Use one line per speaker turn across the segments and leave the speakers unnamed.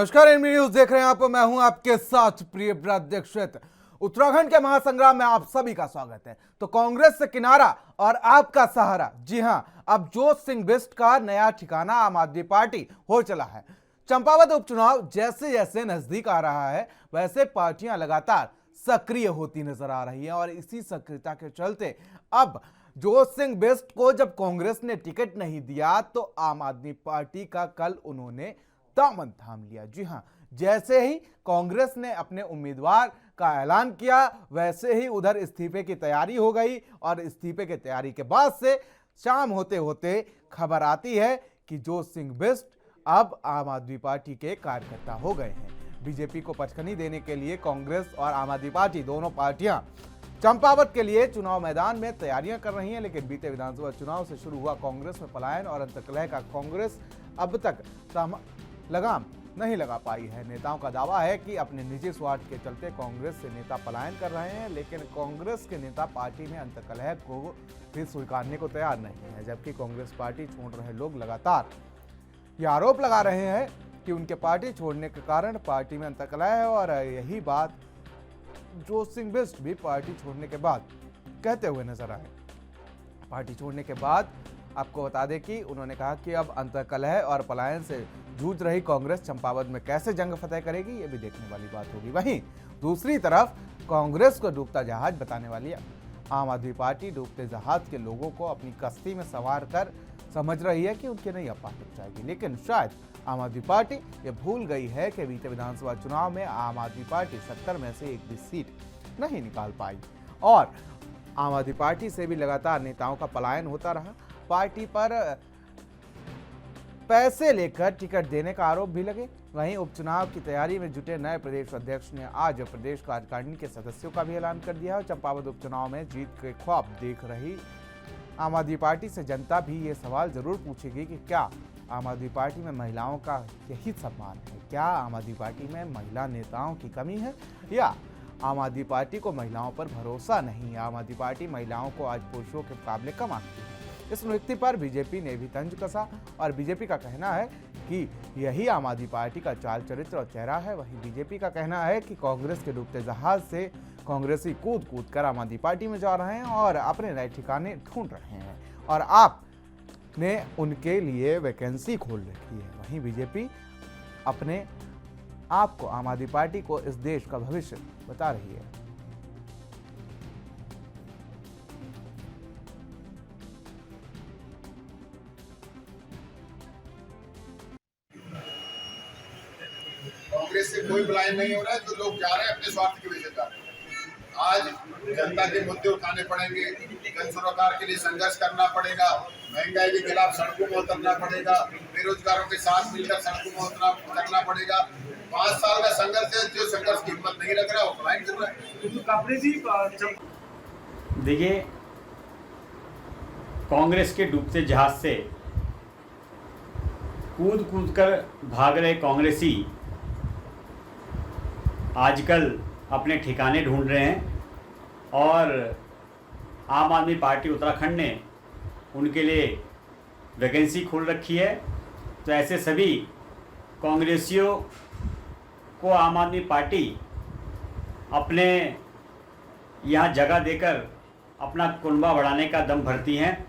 नमस्कार, NB news देख रहे हैं आप। मैं हूं आपके साथ प्रिय दीक्षित। उत्तराखंड के महासंग्राम में आप सभी का स्वागत है। तो कांग्रेस से किनारा और आपका सहारा, जी हां, अब जोश सिंह बिष्ट का नया ठिकाना आम आदमी पार्टी हो चला है। चंपावत उपचुनाव जैसे जैसे नजदीक आ रहा है, वैसे पार्टियां लगातार सक्रिय होती नजर आ रही हैं और इसी सक्रियता के चलते अब जोश सिंह बिष्ट को जब कांग्रेस ने टिकट नहीं दिया तो आम आदमी पार्टी का कल उन्होंने दामन थाम लिया। जी हां, जैसे ही कांग्रेस ने अपने उम्मीदवार का ऐलान किया, वैसे ही उधर इस्तीफे की तैयारी हो गई और इस्तीफे की तैयारी के बाद से शाम होते होते खबर आती है कि जोश सिंह बिष्ट अब आम आदमी पार्टी के कार्यकर्ता हो गए हैं। बीजेपी को पचखनी देने के लिए कांग्रेस और आम आदमी पार्टी दोनों पार्टियां चंपावत के लिए चुनाव मैदान में तैयारियां कर रही हैं, लेकिन बीते विधानसभा चुनाव से शुरू हुआ कांग्रेस में पलायन और अंतकलह का कांग्रेस अब तक लगाम नहीं लगा पाई है। नेताओं का दावा है कि अपने निजी स्वार्थ के चलते कांग्रेस से नेता पलायन कर रहे हैं, लेकिन कांग्रेस के नेता पार्टी में अंतकलह को भी स्वीकारने को तैयार नहीं है। जबकि कांग्रेस पार्टी छोड़ रहे लोग लगातार ये आरोप लगा रहे हैं कि उनके पार्टी छोड़ने के कारण पार्टी में अंतकलह है और यही बात जोश सिंह बिष्ट भी पार्टी छोड़ने के बाद कहते हुए नजर आए। पार्टी छोड़ने के बाद आपको बता दें कि उन्होंने कहा कि अब अंतकलह और पलायन से जूझ रही कांग्रेस चंपावत में कैसे जंग फतेह करेगी, ये भी देखने वाली बात होगी। वहीं दूसरी तरफ कांग्रेस को डूबता जहाज बताने वाली आम आदमी पार्टी डूबते जहाज के लोगों को अपनी कश्ती में सवार कर समझ रही है कि उनके नहीं अपार टूट जाएगी। लेकिन शायद आम आदमी पार्टी ये भूल गई है कि बीते विधानसभा चुनाव में आम आदमी पार्टी 70 में से एक भी सीट नहीं निकाल पाई और आम आदमी पार्टी से भी लगातार नेताओं का पलायन होता रहा। पार्टी पर पैसे लेकर टिकट देने का आरोप भी लगे। वहीं उपचुनाव की तैयारी में जुटे नए प्रदेश अध्यक्ष ने आज प्रदेश कार्यकारिणी के सदस्यों का भी ऐलान कर दिया और चंपावत उपचुनाव में जीत के ख्वाब देख रही आम आदमी पार्टी से जनता भी ये सवाल जरूर पूछेगी कि क्या आम आदमी पार्टी में महिलाओं का यही सम्मान है? क्या आम आदमी पार्टी में महिला नेताओं की कमी है या आम आदमी पार्टी को महिलाओं पर भरोसा नहीं? आम आदमी पार्टी महिलाओं को आज पुरुषों के मुकाबले कम आती है। इस नियुक्ति पर बीजेपी ने भी तंज कसा और बीजेपी का कहना है कि यही आम आदमी पार्टी का चाल चरित्र और चेहरा है। वहीं बीजेपी का कहना है कि कांग्रेस के डूबते जहाज से कांग्रेसी कूद कूद कर आम आदमी पार्टी में जा रहे हैं और अपने नए ठिकाने ढूंढ रहे हैं और आपने उनके लिए वैकेंसी खोल रखी है। वहीं बीजेपी अपने आप को आम आदमी पार्टी को इस देश का भविष्य बता रही है।
कांग्रेस से कोई पलायन नहीं हो रहा है, तो लोग जा रहे हैं अपने स्वार्थ की वजह से। आज जनता के मुद्दे उठाने पड़ेंगे, जन सरोकार के लिए संघर्ष करना पड़ेगा, महंगाई के खिलाफ सड़कों में उतरना पड़ेगा, बेरोजगारों के साथ मिलकर सड़कों में उतरना पड़ेगा। 5 साल का संघर्ष है, जो संघर्ष की हिम्मत नहीं रख रहा वो पलायन कर रहा है।
देखिए, कांग्रेस के डूबते जहाज से कूद कूद कर भाग रहे कांग्रेसी आजकल अपने ठिकाने ढूंढ रहे हैं और आम आदमी पार्टी उत्तराखंड ने उनके लिए वैकेंसी खोल रखी है। तो ऐसे सभी कांग्रेसियों को आम आदमी पार्टी अपने यहाँ जगह देकर अपना कुनबा बढ़ाने का दम भरती हैं।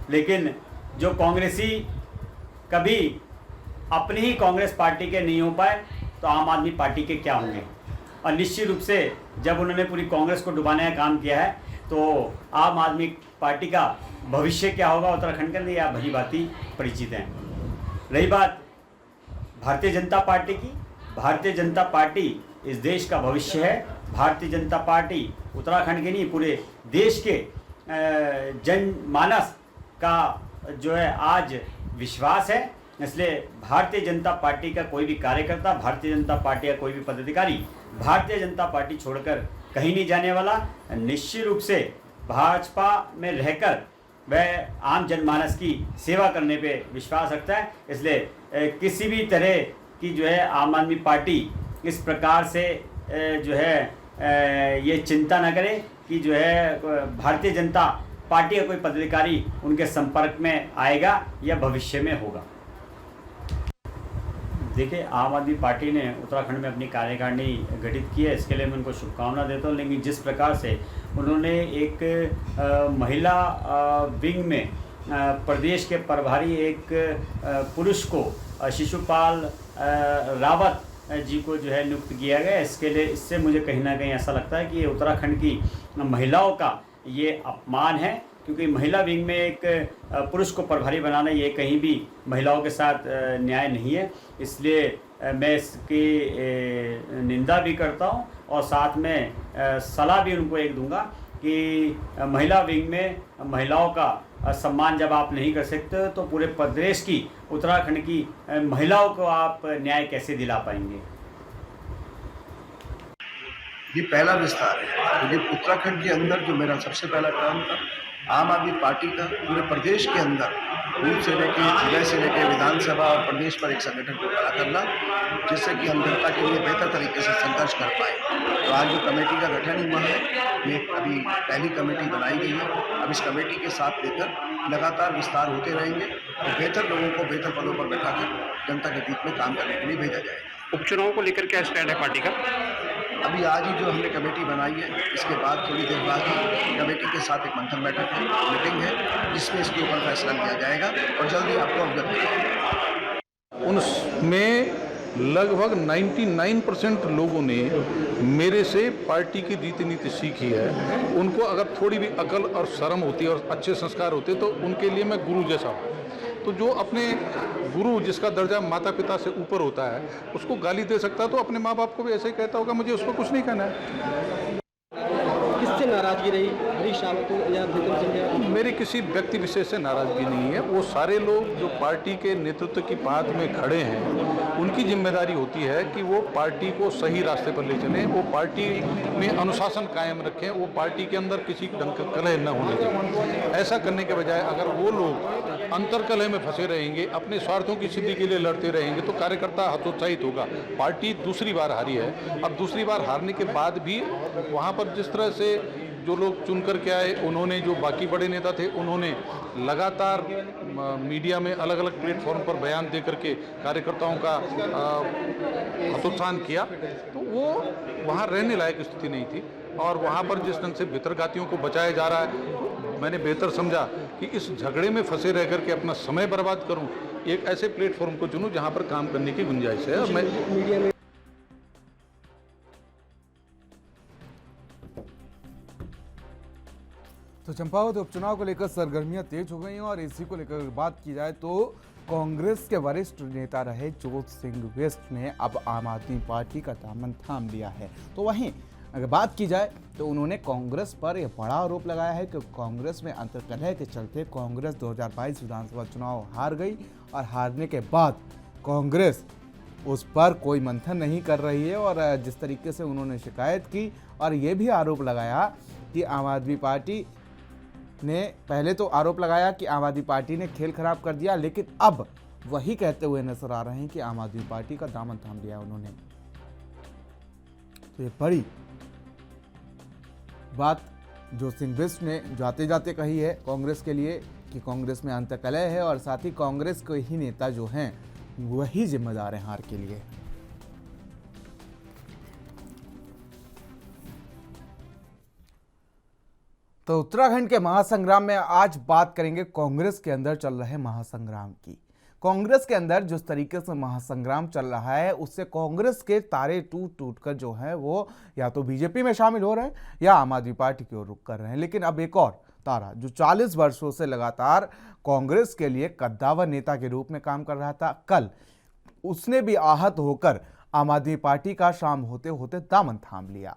लेकिन जो कांग्रेसी कभी अपनी ही कांग्रेस पार्टी के नहीं हो पाए तो आम आदमी पार्टी के क्या होंगे। और निश्चित रूप से जब उन्होंने पूरी कांग्रेस को डुबाने का काम किया है तो आम आदमी पार्टी का भविष्य क्या होगा उत्तराखंड के अंदर, या भली भांति परिचित हैं। रही बात भारतीय जनता पार्टी की, भारतीय जनता पार्टी इस देश का भविष्य है। भारतीय जनता पार्टी उत्तराखंड के नहीं पूरे देश के जनमानस का जो है आज विश्वास है। इसलिए भारतीय जनता पार्टी का कोई भी कार्यकर्ता, भारतीय जनता पार्टी का कोई भी पदाधिकारी भारतीय जनता पार्टी छोड़कर कहीं नहीं जाने वाला। निश्चित रूप से भाजपा में रहकर वह आम जनमानस की सेवा करने पे विश्वास रखता है। इसलिए किसी भी तरह की जो है आम आदमी पार्टी इस प्रकार से जो है ये चिंता न करे कि जो है भारतीय जनता पार्टी का कोई पदाधिकारी उनके संपर्क में आएगा या भविष्य में होगा। देखिए, आम आदमी पार्टी ने उत्तराखंड में अपनी कार्यकारिणी गठित की है, इसके लिए मैं उनको शुभकामना देता हूँ। लेकिन जिस प्रकार से उन्होंने एक महिला विंग में प्रदेश के प्रभारी एक पुरुष को शिशुपाल रावत जी को जो है नियुक्त किया गया, इसके लिए इससे मुझे कहीं ना कहीं ऐसा लगता है कि ये उत्तराखंड की महिलाओं का ये अपमान है, क्योंकि महिला विंग में एक पुरुष को प्रभारी बनाना ये कहीं भी महिलाओं के साथ न्याय नहीं है। इसलिए मैं इसकी निंदा भी करता हूँ और साथ में सलाह भी उनको एक दूंगा कि महिला विंग में महिलाओं का सम्मान जब आप नहीं कर सकते तो पूरे प्रदेश की, उत्तराखंड की महिलाओं को आप न्याय कैसे दिला पाएंगे।
ये पहला विस्तार है, क्योंकि उत्तराखंड के अंदर जो मेरा सबसे पहला काम था, आम आदमी पार्टी का पूरे प्रदेश के अंदर बूथ से लेके जिले से लेके विधानसभा और प्रदेश पर एक संगठन को खड़ा करना, जिससे कि हम जनता के लिए बेहतर तरीके से संघर्ष कर पाए। तो आज जो कमेटी का गठन हुआ है, ये अभी पहली कमेटी बनाई गई है। अब इस कमेटी के साथ लेकर लगातार विस्तार होते रहेंगे और बेहतर लोगों को बेहतर पदों पर बैठाकर जनता के बीच में काम करने के लिए भेजा जाएगा।
उपचुनाव को लेकर क्या स्टैंड है पार्टी का?
अभी आज ही जो हमने कमेटी बनाई है, इसके बाद थोड़ी देर बाद ही कमेटी के साथ एक मंथन बैठक है, मीटिंग है, जिसमें इसके ऊपर फैसला लिया जाएगा और जल्दी आपको अवगत कराएंगे।
उनमें लगभग 99% लोगों ने मेरे से पार्टी की रीति नीति सीखी है। उनको अगर थोड़ी भी अकल और शर्म होती और अच्छे संस्कार होते तो उनके लिए मैं गुरु जैसा हूँ। तो जो अपने गुरु, जिसका दर्जा माता पिता से ऊपर होता है, उसको गाली दे सकता है तो अपने माँ बाप को भी ऐसे ही कहता होगा, मुझे उसको कुछ नहीं कहना है।
किससे नाराजगी रही? हरीश रावत या प्रीतम सिंह?
मेरी किसी व्यक्ति विशेष से नाराजगी नहीं है। वो सारे लोग जो पार्टी के नेतृत्व की बात में खड़े हैं, उनकी जिम्मेदारी होती है कि वो पार्टी को सही रास्ते पर ले चलें, वो पार्टी में अनुशासन कायम रखें, वो पार्टी के अंदर किसी ढंग का कलह न होने दें। ऐसा करने के बजाय अगर वो लोग अंतर्कलह में फंसे रहेंगे, अपने स्वार्थों की सिद्धि के लिए लड़ते रहेंगे, तो कार्यकर्ता हतोत्साहित होगा। पार्टी दूसरी बार हारी है। अब दूसरी बार हारने के बाद भी वहाँ पर जिस तरह से जो लोग चुन कर के आए, उन्होंने, जो बाकी बड़े नेता थे, उन्होंने लगातार मीडिया में अलग अलग प्लेटफॉर्म पर बयान दे करके कार्यकर्ताओं का हतोत्साहन किया, तो वो वहाँ रहने लायक स्थिति नहीं थी। और वहाँ पर जिस ढंग से भितरघातियों को बचाया जा रहा है, तो मैंने बेहतर समझा कि इस झगड़े में फंसे रह करके अपना समय बर्बाद करूँ, एक ऐसे प्लेटफॉर्म को चुनूँ जहाँ पर काम करने की गुंजाइश है। मैं
मीडिया में
तो चंपावत उपचुनाव को लेकर सरगर्मियां तेज हो गई हैं और इसी को लेकर बात की जाए तो कांग्रेस के वरिष्ठ नेता रहे जोत सिंह बिष्ट ने अब आम आदमी पार्टी का दामन थाम लिया है। तो वहीं अगर बात की जाए तो उन्होंने कांग्रेस पर यह बड़ा आरोप लगाया है कि कांग्रेस में अंतर्कलह के चलते कांग्रेस 2022 विधानसभा चुनाव हार गई और हारने के बाद कांग्रेस उस पर कोई मंथन नहीं कर रही है। और जिस तरीके से उन्होंने शिकायत की और ये भी आरोप लगाया कि आम आदमी पार्टी ने, पहले तो आरोप लगाया कि आम आदमी पार्टी ने खेल खराब कर दिया, लेकिन अब वही कहते हुए नजर आ रहे हैं कि आम आदमी पार्टी का दामन थाम लिया उन्होंने। तो ये बड़ी बात जोत सिंह बिष्ट ने जाते जाते कही है कांग्रेस के लिए कि कांग्रेस में अंतर्कलह है और साथ ही कांग्रेस के ही नेता जो हैं वही जिम्मेदार हैं हार के लिए। तो उत्तराखंड के महासंग्राम में आज बात करेंगे कांग्रेस के अंदर चल रहे महासंग्राम की। कांग्रेस के अंदर जिस तरीके से महासंग्राम चल रहा है उससे कांग्रेस के तारे टूट टूट कर जो है वो या तो बीजेपी में शामिल हो रहे हैं या आम आदमी पार्टी की ओर रुख कर रहे हैं। लेकिन अब एक और तारा जो 40 वर्षों से लगातार कांग्रेस के लिए कद्दावर नेता के रूप में काम कर रहा था, कल उसने भी आहत होकर आम आदमी पार्टी का शाम होते होते दामन थाम लिया।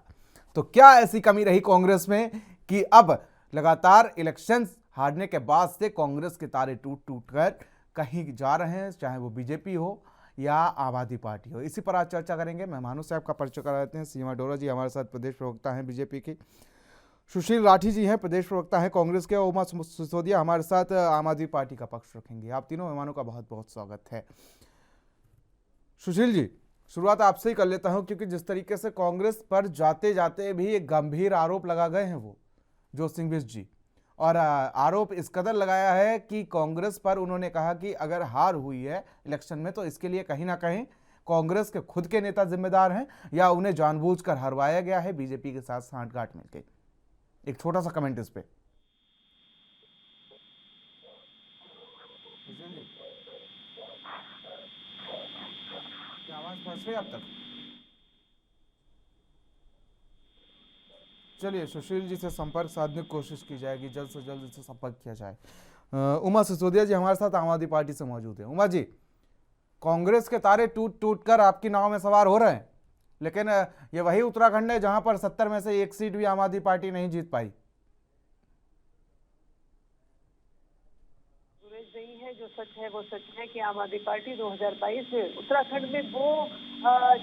तो क्या ऐसी कमी रही कांग्रेस में कि अब लगातार इलेक्शंस हारने के बाद से कांग्रेस के तारे टूट टूट कर कहीं जा रहे हैं, चाहे वो बीजेपी हो या आम आदमी पार्टी हो। इसी पर आज चर्चा करेंगे। मेहमानों से आपका परिचय करा देते हैं। सीमा डोरा जी हमारे साथ प्रदेश प्रवक्ता हैं बीजेपी की, सुशील राठी जी हैं प्रदेश प्रवक्ता हैं कांग्रेस के, उमा सिसोदिया हमारे साथ आम आदमी पार्टी का पक्ष रखेंगे। आप तीनों मेहमानों का बहुत बहुत स्वागत है। सुशील जी, शुरुआत आपसे ही कर लेता हूं क्योंकि जिस तरीके से कांग्रेस पर जाते जाते भी एक गंभीर आरोप लगा गए हैं वो जोत सिंह बिष्ट जी, और आरोप इस कदर लगाया है कि कांग्रेस पर उन्होंने कहा कि अगर हार हुई है इलेक्शन में तो इसके लिए कहीं ना कहीं कांग्रेस के खुद के नेता जिम्मेदार हैं या उन्हें जानबूझकर हरवाया गया है बीजेपी के साथ सांठगांठ मिलकर? एक छोटा सा कमेंट इस पे। क्या आवाज पहुंच रही है अब तक? चलिए सुशील जी से संपर्क साधने की कोशिश की जाएगी, जल्द से जल्द इससे संपर्क किया जाए। उमा सिसोदिया जी हमारे साथ आम आदमी पार्टी से मौजूद है। उमा जी, कांग्रेस के तारे टूट टूट कर आपकी नाव में सवार हो रहे हैं, लेकिन ये वही उत्तराखंड है जहां पर 70 में से एक सीट भी आम आदमी पार्टी नहीं जीत पाई।
नहीं है, जो सच है वो सच है कि आम आदमी पार्टी 2022 में उत्तराखंड में वो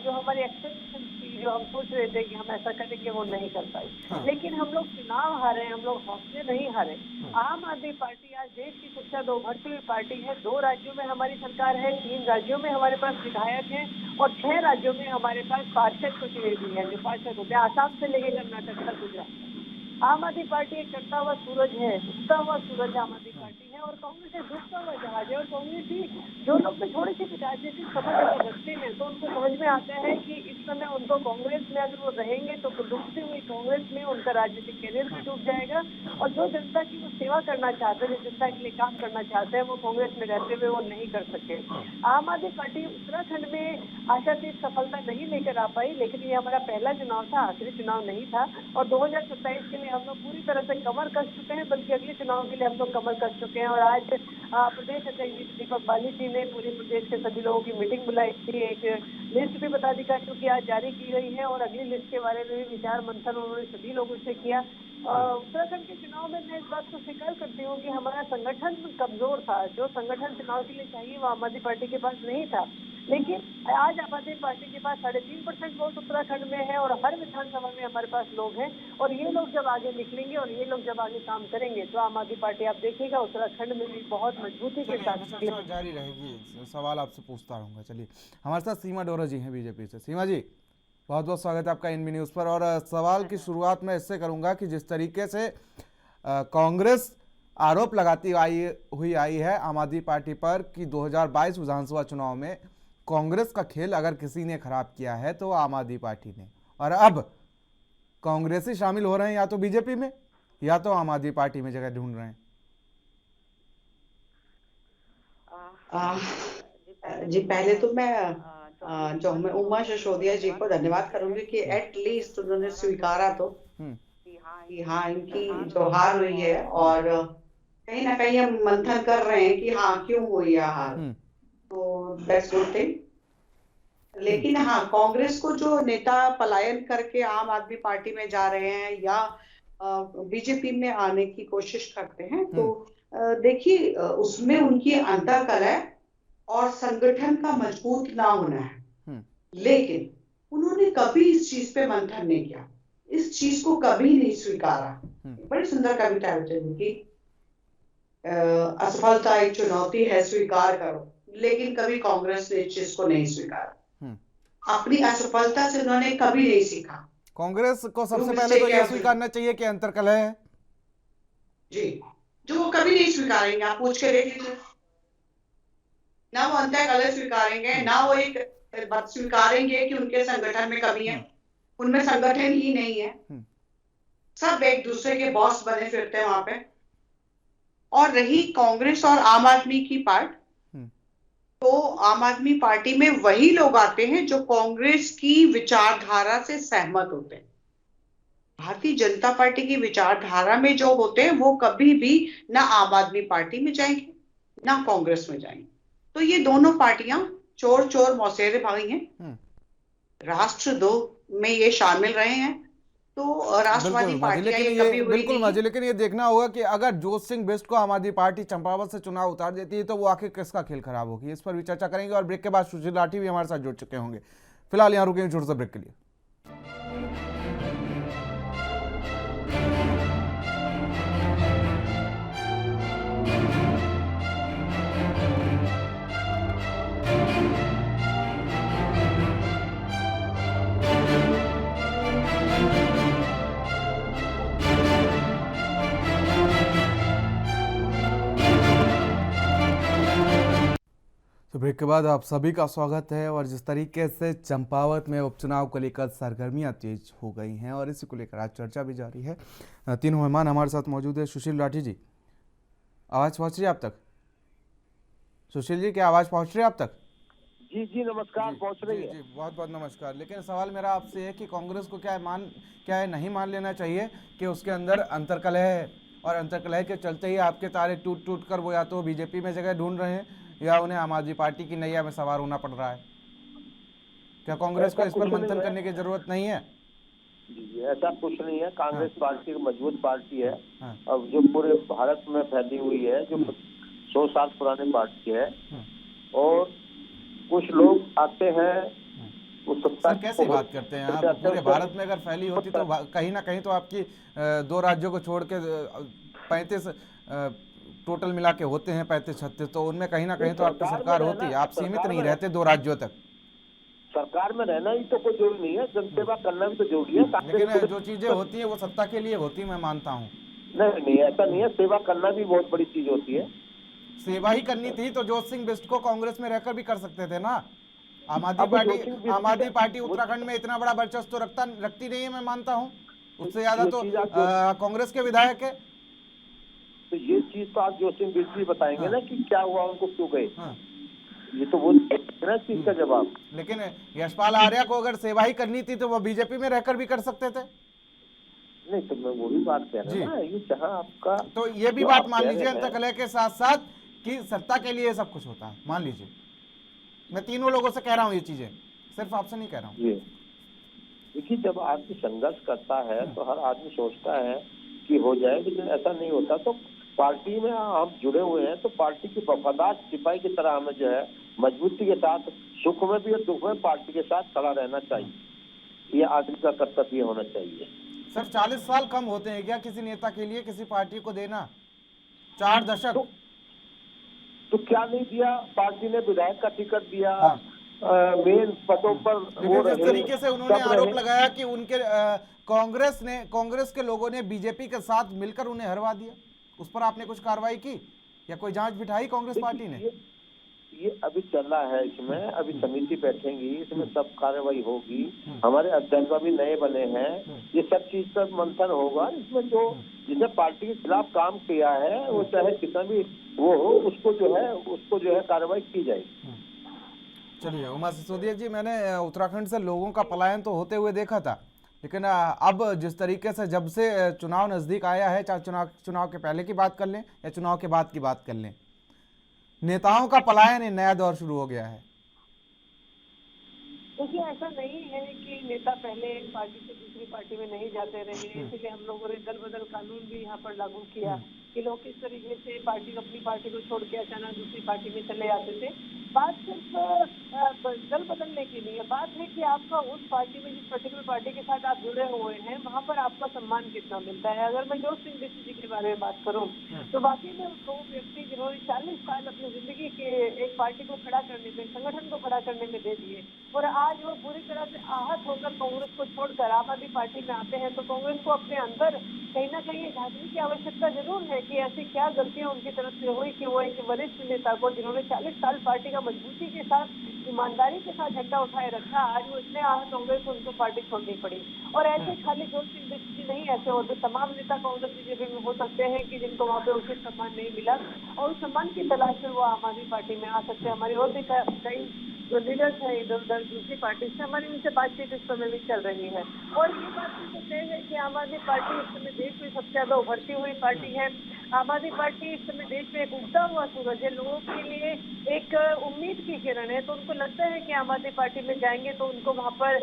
जो हमारी एक्सपेक्टेशन थी, जो हम सोच रहे थे कि हम ऐसा करेंगे, वो नहीं कर पाई। लेकिन हम लोग चुनाव हारे, हम लोग हौसले नहीं हारे। आम आदमी पार्टी आज देश की सबसे दो उभरती हुई पार्टी है। 2 राज्यों में हमारी सरकार है, 3 राज्यों में हमारे पास विधायक हैं और 6 राज्यों में हमारे पास पार्षद प्रतिनिधि है, जो पार्षद होते हैं, आसाम से लेकर कर्नाटक तक गुजरात। आम आदमी पार्टी एक चढ़ता हुआ सूरज है, उगता हुआ सूरज आम आदमी पार्टी है, और कांग्रेस एक डूबता हुआ जहाज है। और कांग्रेस ही जो लोग तो थोड़ी सी राजनीतिक समझ रखते हैं, तो उनको समझ में आता है कि इस समय उनको कांग्रेस में अगर वो रहेंगे तो डूबती हुई कांग्रेस में उनका राजनीतिक करियर भी डूब जाएगा। और जो जनता की वो सेवा करना चाहते हैं, जो जनता के लिए काम करना चाहते हैं, वो कांग्रेस में रहते हुए वो नहीं कर सके। आम आदमी पार्टी उत्तराखंड में आशातीत सफलता नहीं लेकर आ पाई, लेकिन ये हमारा पहला चुनाव था, आखिरी चुनाव नहीं था। और 2027 के लिए हम लोग पूरी तरह से कमर कस चुके हैं, बल्कि अगले चुनाव के लिए हम लोग कमर कस चुके हैं। और आज प्रदेश अध्यक्ष दीपक बाली जी ने पूरे प्रदेश के सभी लोगों की मीटिंग बुलाई थी। एक लिस्ट भी पदाधिकारियों की आज जारी की गई है और अगली लिस्ट के बारे में भी विचार मंथन उन्होंने सभी लोगों से किया। उत्तराखंड के चुनाव में मैं इस बात को स्वीकार करती हूँ कि हमारा संगठन कमजोर था। जो संगठन चुनाव के लिए चाहिए वो आम आदमी पार्टी के पास नहीं था। लेकिन आज आम आदमी पार्टी के पास 3.5% वोट उत्तराखंड में है और हर विधानसभा में हमारे पास लोग हैं। और ये लोग जब आगे निकलेंगे और ये लोग जब आगे काम करेंगे तो आम आदमी पार्टी, आप देखिएगा, उत्तराखंड में भी बहुत मजबूती के साथ
जारी रहेगी। सवाल आपसे पूछता रहूंगा। चलिए हमारे साथ सीमा डोरा जी हैं बीजेपी से। सीमा जी, बहुत बहुत स्वागत है आपका एनबी न्यूज़ पर। और सवाल की शुरुआत मैं इससे करूंगा कि जिस तरीके से कांग्रेस आरोप लगाती हुई आई है आम आदमी पार्टी पर कि 2022 विधानसभा चुनाव में कांग्रेस का खेल अगर किसी ने खराब किया है तो आम आदमी पार्टी ने, और अब कांग्रेसी शामिल हो रहे हैं या तो बीजेपी में या तो आम आदमी पार्टी में जगह ढूंढ रहे हैं।
जी, पहले तो मैं उमा सिसोदिया जी को धन्यवाद करूंगी कि एटलीस्ट उन्होंने स्वीकारा तो कि हाँ इनकी जो हार हुई है, और कहीं ना कहीं हम मंथन कर रहे हैं कि हाँ क्यों हुई है हार, तो दैट्स गुड थिंग। लेकिन हाँ, कांग्रेस को जो नेता पलायन करके आम आदमी पार्टी में जा रहे हैं या बीजेपी में आने की कोशिश करते हैं, तो देखिए उसमें उनकी अंतर्कलह और संगठन का मजबूत ना होना है। लेकिन उन्होंने कभी इस चीज पे मंथन नहीं किया, इस चीज को कभी नहीं स्वीकारा। बड़ी सुंदर कविता है उनकी, असफलता एक चुनौती है स्वीकार करो, लेकिन कभी कांग्रेस ने इस चीज को नहीं स्वीकारा। अपनी असफलता से उन्होंने कभी नहीं सीखा।
कांग्रेस को सबसे पहले तो यह स्वीकारना चाहिए कि अंतर्कलह है
जी, जो वो कभी नहीं स्वीकारेंगे। आप पूछ के देख लीजिए, ना वो अंतर्कलह स्वीकारेंगे, ना वो एक बात स्वीकारेंगे कि उनके संगठन में कमी है। उनमें संगठन ही नहीं है, सब एक दूसरे के बॉस बने फिरते हैं वहां पे। और रही कांग्रेस और आम आदमी की पार्ट, तो आम आदमी पार्टी में वही लोग आते हैं जो कांग्रेस की विचारधारा से सहमत होते हैं। भारतीय जनता पार्टी की विचारधारा में जो होते हैं वो कभी भी ना आम आदमी पार्टी में जाएंगे ना कांग्रेस में जाएंगे। तो ये दोनों पार्टियां चोर चोर मौसेरे भाई हैं। राष्ट्र 2 में ये शामिल रहे हैं, तो राष्ट्रवादी पार्टियां ये कभी हुई
बिल्कुल
नहीं।
मजे। लेकिन ये देखना होगा कि अगर जोत सिंह बिष्ट को आम आदमी पार्टी चंपावत से चुनाव उतार देती है तो वो आखिर किसका खेल खराब होगी, इस पर भी चर्चा करेंगे। और ब्रेक के बाद सुशील लाठी भी हमारे साथ जुड़ चुके होंगे। फिलहाल यहाँ रुकेंगे छोटे से ब्रेक के लिए। तो ब्रेक के बाद आप सभी का स्वागत है। और जिस तरीके से चंपावत में उपचुनाव को लेकर सरगर्मियां तेज हो गई हैं और इसी को लेकर आज चर्चा भी जारी है। तीनों मेहमान हमारे साथ मौजूद है। सुशील लाठी जी, आवाज़ पहुंच रही है आप तक? सुशील जी, क्या आवाज़ पहुंच रही है आप तक?
जी जी नमस्कार, पहुंच रही है।
जी, बहुत बहुत नमस्कार। लेकिन सवाल मेरा आपसे है कि कांग्रेस को क्या है नहीं मान लेना चाहिए कि उसके अंदर अंतर्कलह है और अंतर्कलह के चलते ही आपके तारे टूट टूट कर वो या तो बीजेपी में जगह ढूंढ रहे हैं या उन्हें आम आदमी पार्टी की नैया में सवार होना पड़ रहा है? क्या कांग्रेस को इस पर मंथन करने की जरूरत नहीं है?
जी, ऐसा कुछ नहीं है। कांग्रेस पार्टी एक मजबूत पार्टी है।
हाँ।
अब जो पूरे भारत में फैली हुई है, जो 100 साल पुरानी पार्टी है, और कुछ लोग आते हैं उस सत्ता
सर कैसे बात करते हैं आप? पूरे भारत में अगर फैली होती तो कहीं ना कहीं तो आपकी 2 राज्यों को छोड़ के 35 टोटल मिला के होते हैं 35-36, तो उनमें कहीं ना कहीं तो आपकी सरकार होती। आप सीमित नहीं रहते 2 राज्यों तक।
सरकार में रहना ही तो कोई जरूरी नहीं है, जनसेवा करना भी तो जरूरी है।
लेकिन जो चीजें होती है वो सत्ता के लिए होती है, मैं मानता हूँ।
नहीं, ऐसा नहीं है। सेवा करना भी बहुत बड़ी चीज होती है।
सेवा ही करनी थी तो जोत सिंह बिष्ट को कांग्रेस में रहकर भी कर सकते थे ना। आम आदमी पार्टी उत्तराखंड में इतना बड़ा वर्चस्व रखती नहीं है, मैं मानता हूँ। उससे ज्यादा तो कांग्रेस के विधायक है।
तो ये चीज तो आप जोत सिंह बिष्ट भी बताएंगे ना कि क्या हुआ, उनको क्यों गए। ये तो वो ना चीज का जवाब।
लेकिन यशपाल आर्या को अगर सेवा ही करनी थी तो वो बीजेपी में रहकर भी कर सकते थे।
नहीं, तो मैं वही बात कह रहा हूँ, ये जहाँ आपका
तो ये भी बात मान लीजिए अंतर्कलह के साथ साथ कि सत्ता के लिए सब कुछ होता है, मान लीजिए। मैं तीनों लोगों से कह रहा हूँ ये चीजें, सिर्फ आपसे नहीं कह रहा हूँ।
देखिए, जब आदमी संघर्ष करता है तो हर आदमी सोचता है कि हो जाए, लेकिन ऐसा नहीं होता। तो पार्टी में हम जुड़े हुए हैं तो पार्टी की वफादार सिपाही की तरह हमें जो है मजबूती के साथ, सुख में भी और दुख में पार्टी के साथ खड़ा रहना चाहिए। ये आदमी का कर्तव्य होना चाहिए।
सर 40 साल कम होते हैं क्या किसी नेता के लिए किसी पार्टी को देना? 4 दशक
तो क्या नहीं दिया? पार्टी ने विधायक का टिकट दिया, मेन पदों पर।
जिस तरीके से उन्होंने आरोप लगाया कि उनके कांग्रेस के लोगों ने बीजेपी के साथ मिलकर उन्हें हरवा दिया, उस पर आपने कुछ कार्रवाई की या कोई जांच बिठाई कांग्रेस पार्टी ने?
ये अभी चल रहा है, इसमें अभी समिति बैठेंगी, इसमें सब कार्रवाई होगी। हमारे अध्यक्ष भी नए बने हैं, ये सब चीज पर मंथन होगा। इसमें जो जिसने पार्टी के खिलाफ काम किया है वो चाहे कितना भी वो हो, उसको जो है कार्रवाई की जाएगी।
चलिए उमा सिसोदिया जी, मैंने उत्तराखंड से लोगों का पलायन तो होते हुए देखा था, लेकिन अब जिस तरीके से जब से चुनाव नजदीक आया है, चाहे चुनाव के पहले की बात कर लें या चुनाव के बाद की बात कर लें, नेताओं का पलायन एक नया दौर शुरू हो गया है।
देखिए, ऐसा नहीं है कि नेता पहले एक पार्टी से दूसरी पार्टी में नहीं जाते रहे, इसलिए हम लोगों ने दल बदल कानून भी यहाँ पर लागू किया कि लोग किस तरीके से अपनी पार्टी को छोड़ के अचानक दूसरी पार्टी में चले आते थे। बात सिर्फ दल बदलने की नहीं है, बात है कि आपका उस पार्टी में, जिस पर्टिकुलर पार्टी के साथ आप जुड़े हुए हैं, वहाँ पर आपका सम्मान कितना मिलता है। अगर मैं जोत सिंह बिष्ट जी के बारे में बात करूँ तो वाकई में वो व्यक्ति जिन्होंने 40 साल अपनी जिंदगी के एक पार्टी को खड़ा करने में, संगठन को खड़ा करने में दे दिए, और आज वो पूरी तरह से आहत होकर कांग्रेस को छोड़कर आम आदमी पार्टी में आते हैं, तो कांग्रेस को अपने अंदर कहीं ना कहीं झांकने की आवश्यकता जरूर है कि ऐसी क्या गलतियां उनकी तरफ से हुई कि वो एक वरिष्ठ नेता को, जिन्होंने 40 साल पार्टी का मजबूती के साथ, ईमानदारी के साथ झंडा उठाए रखा, आज वो इतने आहत हो गए तो उनको पार्टी छोड़नी पड़ी। और ऐसे खाली जोत सिंह बिष्ट जी नहीं, ऐसे और भी तमाम नेता कांग्रेस बीजेपी में हो सकते हैं कि जिनको वहाँ पे उचित सम्मान नहीं मिला और उस सम्मान की तलाश में वो आम आदमी पार्टी में आ सकते हैं। हमारी और भी कई जो लीडर्स हैं इधर उधर दूसरी पार्टी से, हमारी उनसे बातचीत इस समय भी चल रही है। और ये बात तो तय है कि आम आदमी पार्टी इस समय देश में सबसे ज्यादा उभरती हुई पार्टी है। आम आदमी पार्टी इस समय देश में एक उगता हुआ सूरज है, लोगों के लिए एक उम्मीद की किरण है। तो उनको लगता है कि आम आदमी पार्टी में जाएंगे तो उनको वहाँ पर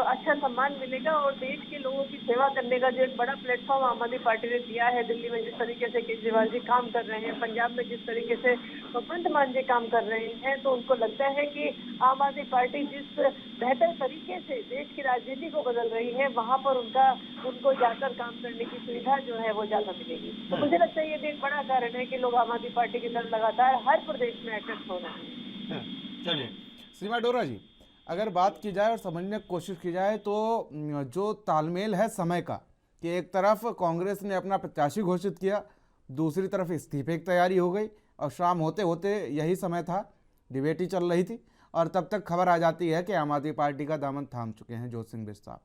अच्छा सम्मान मिलेगा और देश के लोगों की सेवा करने का जो एक बड़ा प्लेटफॉर्म आम आदमी पार्टी ने दिया है। दिल्ली में जिस तरीके से केजरीवाल जी काम कर रहे हैं, पंजाब में जिस तरीके से भगवंत मान जी काम कर रहे हैं, तो उनको लगता है कि आम आदमी पार्टी जिस बेहतर तरीके से देश की राजनीति को बदल रही है, वहाँ पर उनको जाकर काम करने की सुविधा जो है वो ज्यादा मिलेगी। तो मुझे लगता है ये भी एक बड़ा कारण है कि लोग आम आदमी पार्टी की तरफ लगातार हर प्रदेश में अट्रैक्ट हो रहे हैं।
चलिए सीमा डोरा जी, अगर बात की जाए और समझने की कोशिश की जाए तो जो तालमेल है समय का, कि एक तरफ कांग्रेस ने अपना प्रत्याशी घोषित किया, दूसरी तरफ इस्तीफे की तैयारी हो गई और शाम होते होते यही समय था डिबेट ही चल रही थी और तब तक खबर आ जाती है कि आम आदमी पार्टी का दामन थाम चुके हैं जोत सिंह बिष्ट साहब।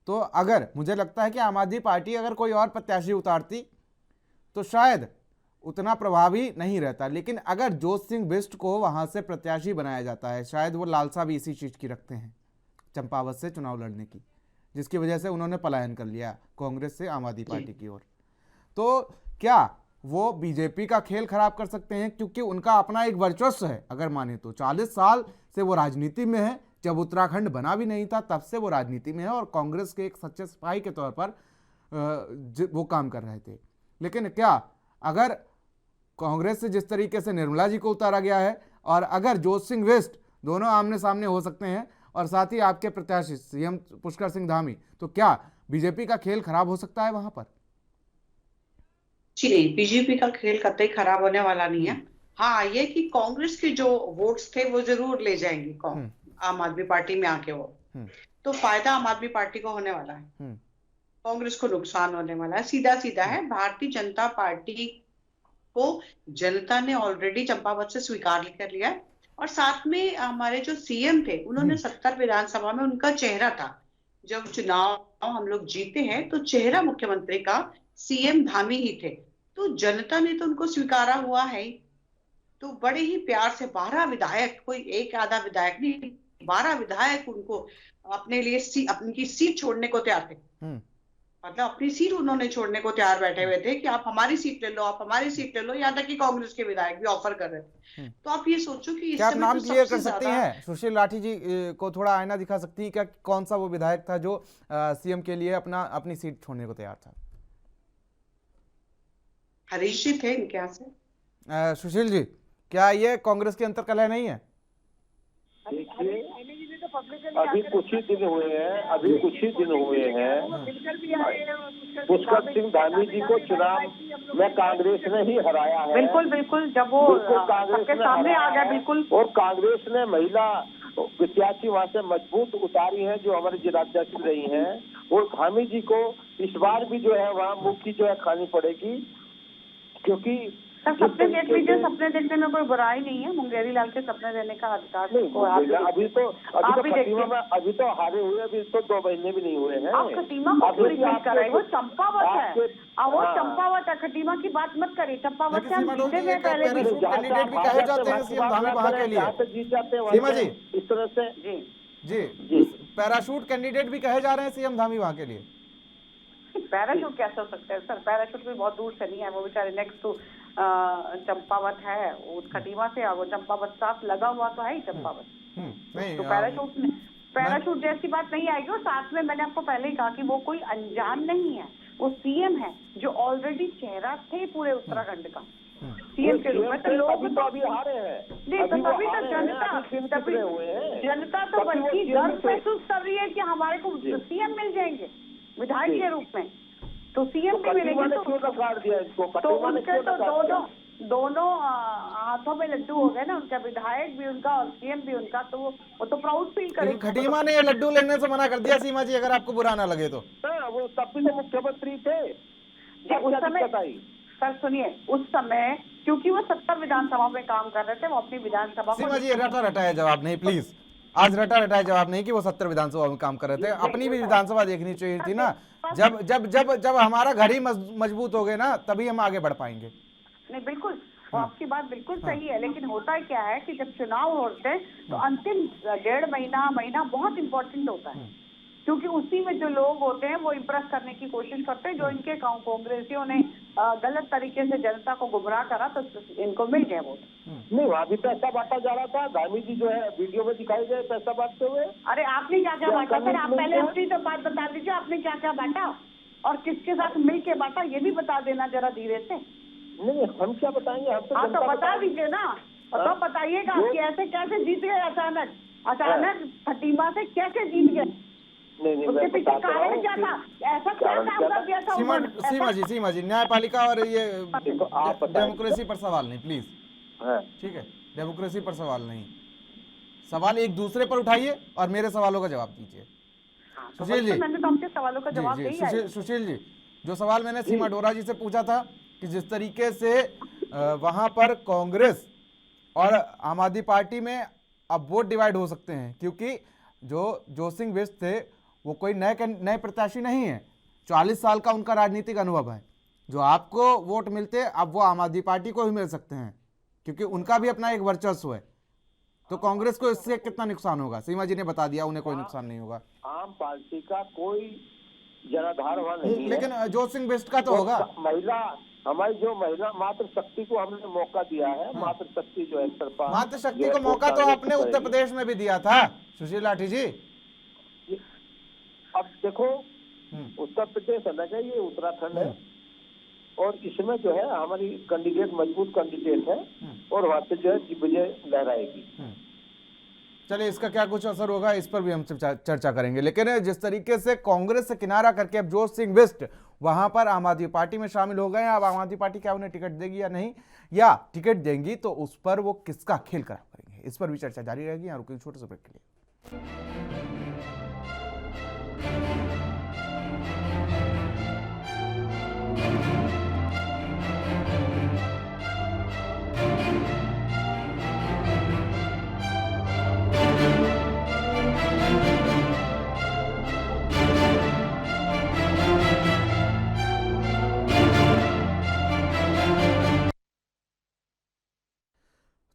तो अगर मुझे लगता है कि आम आदमी पार्टी अगर कोई और प्रत्याशी उतारती तो शायद उतना प्रभावी नहीं रहता, लेकिन अगर जोत सिंह बिष्ट को वहां से प्रत्याशी बनाया जाता है, शायद वो लालसा भी इसी चीज़ की रखते हैं, चंपावत से चुनाव लड़ने की, जिसकी वजह से उन्होंने पलायन कर लिया कांग्रेस से आम आदमी पार्टी की ओर। तो क्या वो बीजेपी का खेल खराब कर सकते हैं? क्योंकि उनका अपना एक वर्चस्व है, अगर माने तो 40 साल से वो राजनीति में है, जब उत्तराखंड बना भी नहीं था तब से वो राजनीति में है और कांग्रेस के एक सच्चे सिपाही के तौर पर वो काम कर रहे थे। लेकिन क्या अगर कांग्रेस से जिस तरीके से निर्मला जी को उतारा गया है और अगर जोत सिंह बिष्ट दोनों आमने सामने हो सकते हैं और साथ ही आपके प्रत्याशी सीएम पुष्कर सिंह धामी, तो क्या बीजेपी का खेल खराब हो सकता है वहां पर?
जी नहीं, बीजेपी का खेल कतई खराब होने वाला नहीं है। हाँ, ये कि कांग्रेस के जो वोट्स थे वो जरूर ले जाएंगे आम आदमी पार्टी में आके वो, तो फायदा आम आदमी पार्टी को होने वाला है, कांग्रेस को नुकसान होने वाला है। सीधा सीधा है, भारतीय जनता पार्टी को जनता ने ऑलरेडी चंपावत से स्वीकार कर लिया है और साथ में हमारे जो सीएम थे उन्होंने 70 विधानसभा में उनका चेहरा था। जब चुनाव हम लोग जीते हैं तो चेहरा मुख्यमंत्री का सीएम धामी ही थे, तो जनता ने तो उनको स्वीकारा हुआ है। तो बड़े ही प्यार से 12 विधायक, कोई एक आधा विधायक नहीं, 12 विधायक उनको अपने लिए अपनी सीट छोड़ने को तैयार थे। मतलब अपनी सीट उन्होंने छोड़ने को तैयार बैठे हुए थे कि आप हमारी सीट ले लो, आप हमारी सीट ले लो। यहाँ तक कि कांग्रेस के विधायक भी ऑफर कर रहे थे। तो आप ये सोचो कि इस
क्या आप
समय
नाम
तो
क्लियर
सबसे
कर सकती
ज्यादा
हैं? सुशील लाठी जी को थोड़ा आईना दिखा सकती है क्या, कौन सा वो विधायक था जो सीएम के लिए अपनी सीट छोड़ने को तैयार था?
हरीश जी थे इनके यहाँ से।
सुशील जी, क्या ये कांग्रेस की अंतर्कलह नहीं है?
अभी कुछ ही दिन हुए हैं, पुष्कर सिंह धामी जी को चुनाव में कांग्रेस ने ही हराया है।
बिल्कुल जब वो सबके सामने आ गया, बिल्कुल।
और कांग्रेस ने महिला प्रत्याशी वहाँ से मजबूत उतारी है जो हमारे जिलाध्यक्ष रही हैं, और धामी जी को इस बार भी जो है वहाँ मुक्ति जो है खानी पड़ेगी, क्योंकि
सपने देखने में कोई बुराई नहीं है। मुंगेरी लाल के सपने देने का अधिकार
अभी तो खटीमा में अभी तो हारे हुए, अभी तो 2 महीने भी नहीं हुए हैं।
आप खटीमा को क्यों रिपीट कर रहे हैं? वो चंपावत है, वो चंपावत है, खटीमा की बात मत करिए। चंपावत से हम जीते हुए पहले भी
कैंडिडेट भी कहे जाते हैं सीएम धामी वहां के लिए,
जीत जाते हैं
सीमा जी,
इस तरह से।
जी पैराशूट कैंडिडेट भी कहे जा रहे हैं सीएम धामी वहां के लिए।
पैराशूट कैसे हो सकता है सर? पैराशूट भी बहुत दूर से नहीं है, वो बेचारे नेक्स्ट टू चंपावत है, वो खटीमा से वो चंपावत साथ लगा हुआ तो है ही चंपावत।
नहीं,
तो पैराशूट जैसी बात नहीं आएगी। और साथ में मैंने आपको पहले ही कहा कि वो कोई अनजान नहीं है, वो सीएम है जो ऑलरेडी चेहरा थे पूरे उत्तराखंड का सीएम के रूप में। तो लोग तो अभी हारे हैं नहीं, तो तभी तो जनता तो बल्कि गर्व महसूस कर रही है कि हमारे को सीएम मिल जाएंगे विधायक के रूप में। तो सीएम भी मिलेंगे तो उनके तो दोनों हाथों में लड्डू हो गए ना, उनका विधायक भी उनका और सीएम भी उनका, तो वो तो प्राउड फील करेंगे।
खटीमा ने ये लड्डू लेने से मना कर दिया सीमा जी, अगर आपको बुरा ना लगे तो।
वो तब भी तो मुख्यमंत्री थे
उस समय। सर सुनिए, उस समय क्योंकि वो 70 विधानसभा में काम कर रहे थे, वो अपनी विधानसभा।
सीमा जी रटा रटाया जवाब नहीं प्लीज, आज रटा रटाया जवाब नहीं कि वो 70 विधानसभा में काम कर रहे थे। अपनी भी विधानसभा देखनी चाहिए थी ना। जब जब जब जब हमारा घर ही मजबूत हो गए ना, तभी हम आगे बढ़ पाएंगे।
नहीं बिल्कुल, वो आपकी बात बिल्कुल सही है, लेकिन होता क्या है कि जब चुनाव होते हैं तो अंतिम 1.5 महीना बहुत इंपॉर्टेंट होता है, क्योंकि उसी में जो लोग होते हैं वो इम्प्रेस करने की कोशिश करते हैं। जो इनके कांग्रेसियों ने गलत तरीके से जनता को गुमराह करा तो इनको मिल गए वोट।
नहीं, वहाँ भी पैसा बांटा जा रहा था, धामी जी जो है वीडियो में दिखाई गए पैसा बांटते हुए।
अरे आपने क्या क्या बांटा सर? आप पहले अपनी तो बात बता दीजिए, आपने क्या क्या बांटा और किसके साथ मिल के बांटा, ये भी बता देना जरा धीरे से।
नहीं, हम क्या बताएंगे, हम
तो बता दीजिए ना, तो बताइएगा कि ऐसे कैसे जीत गए अचानक खटीमा से कैसे जीत गए?
नहीं,
उसके पीछे कारण क्या था? ऐसा क्या काम कर दिया था?
सीमा जी न्यायपालिका और ये डेमोक्रेसी पर सवाल नहीं प्लीज, ठीक है? डेमोक्रेसी पर सवाल नहीं, सवाल एक दूसरे पर उठाइए और मेरे सवालों का जवाब दीजिए। सुशील जी,
मैंने तो आपके सवालों का जवाब दिया है।
सुशील जी, जो सवाल मैंने सीमा डोरा जी से पूछा था कि जिस तरीके से वहां पर कांग्रेस और आम आदमी पार्टी में अब वोट डिवाइड हो सकते हैं, क्योंकि जो सिंह बिष्ट थे वो कोई नए प्रत्याशी नहीं है। 40 साल का उनका राजनीतिक अनुभव है। जो आपको वोट मिलते हैं अब वो आम आदमी पार्टी को ही मिल सकते हैं, क्योंकि उनका भी अपना एक वर्चस्व है। तो कांग्रेस को इससे कितना नुकसान होगा? सीमा जी ने बता दिया उन्हें कोई नुकसान नहीं होगा।
आम पार्टी का कोई जनाधार वहां नहीं है,
लेकिन जोत सिंह बिष्ट का तो होगा।
महिला, हमारी जो महिला मातृशक्ति को हमने मौका दिया है। मातृशक्ति जो है तरफा,
मातृशक्ति को मौका तो आपने उत्तर प्रदेश में भी दिया था सुशील लाठी जी।
अब देखो, उत्तर प्रदेश अलग है, ये उत्तराखंड है, और इसमें जो है हमारी कैंडिडेट मजबूत कैंडिडेट है, और वहां से जो है विजय लहराएगी।
चलिए, इसका क्या कुछ असर होगा इस पर भी हम चर्चा करेंगे। लेकिन जिस तरीके से कांग्रेस से किनारा करके अब जोत सिंह बिष्ट वहां पर आम आदमी पार्टी में शामिल हो गए हैं, अब आम आदमी पार्टी क्या उन्हें टिकट देगी या नहीं, या टिकट देंगी तो उस पर वो किसका खेल खराब करेंगे, इस पर भी चर्चा जारी रहेगी। यहाँ रुकेंगे छोटे से ब्रेक के लिए।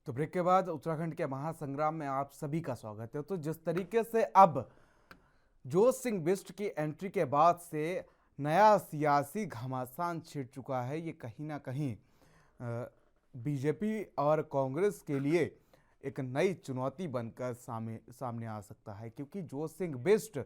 तो ब्रेक के बाद उत्तराखंड के महासंग्राम में आप सभी का स्वागत है। तो जिस तरीके से अब जोत सिंह बिष्ट की एंट्री के बाद से नया सियासी घमासान छिड़ चुका है, ये कहीं ना कहीं बीजेपी और कांग्रेस के लिए एक नई चुनौती बनकर सामने आ सकता है, क्योंकि जोत सिंह बिष्ट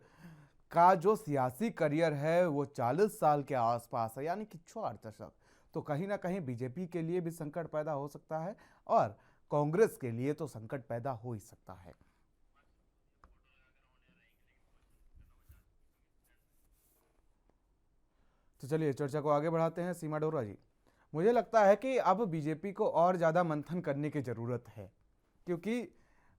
का जो सियासी करियर है वो 40 साल के आसपास है, यानी कि 4 दशक। तो कहीं ना कहीं बीजेपी के लिए भी संकट पैदा हो सकता है और कांग्रेस के लिए तो संकट पैदा हो ही सकता है। तो चलिए चर्चा को आगे बढ़ाते हैं। सीमा डोरा जी, मुझे लगता है कि अब बीजेपी को और ज्यादा मंथन करने की जरूरत है, क्योंकि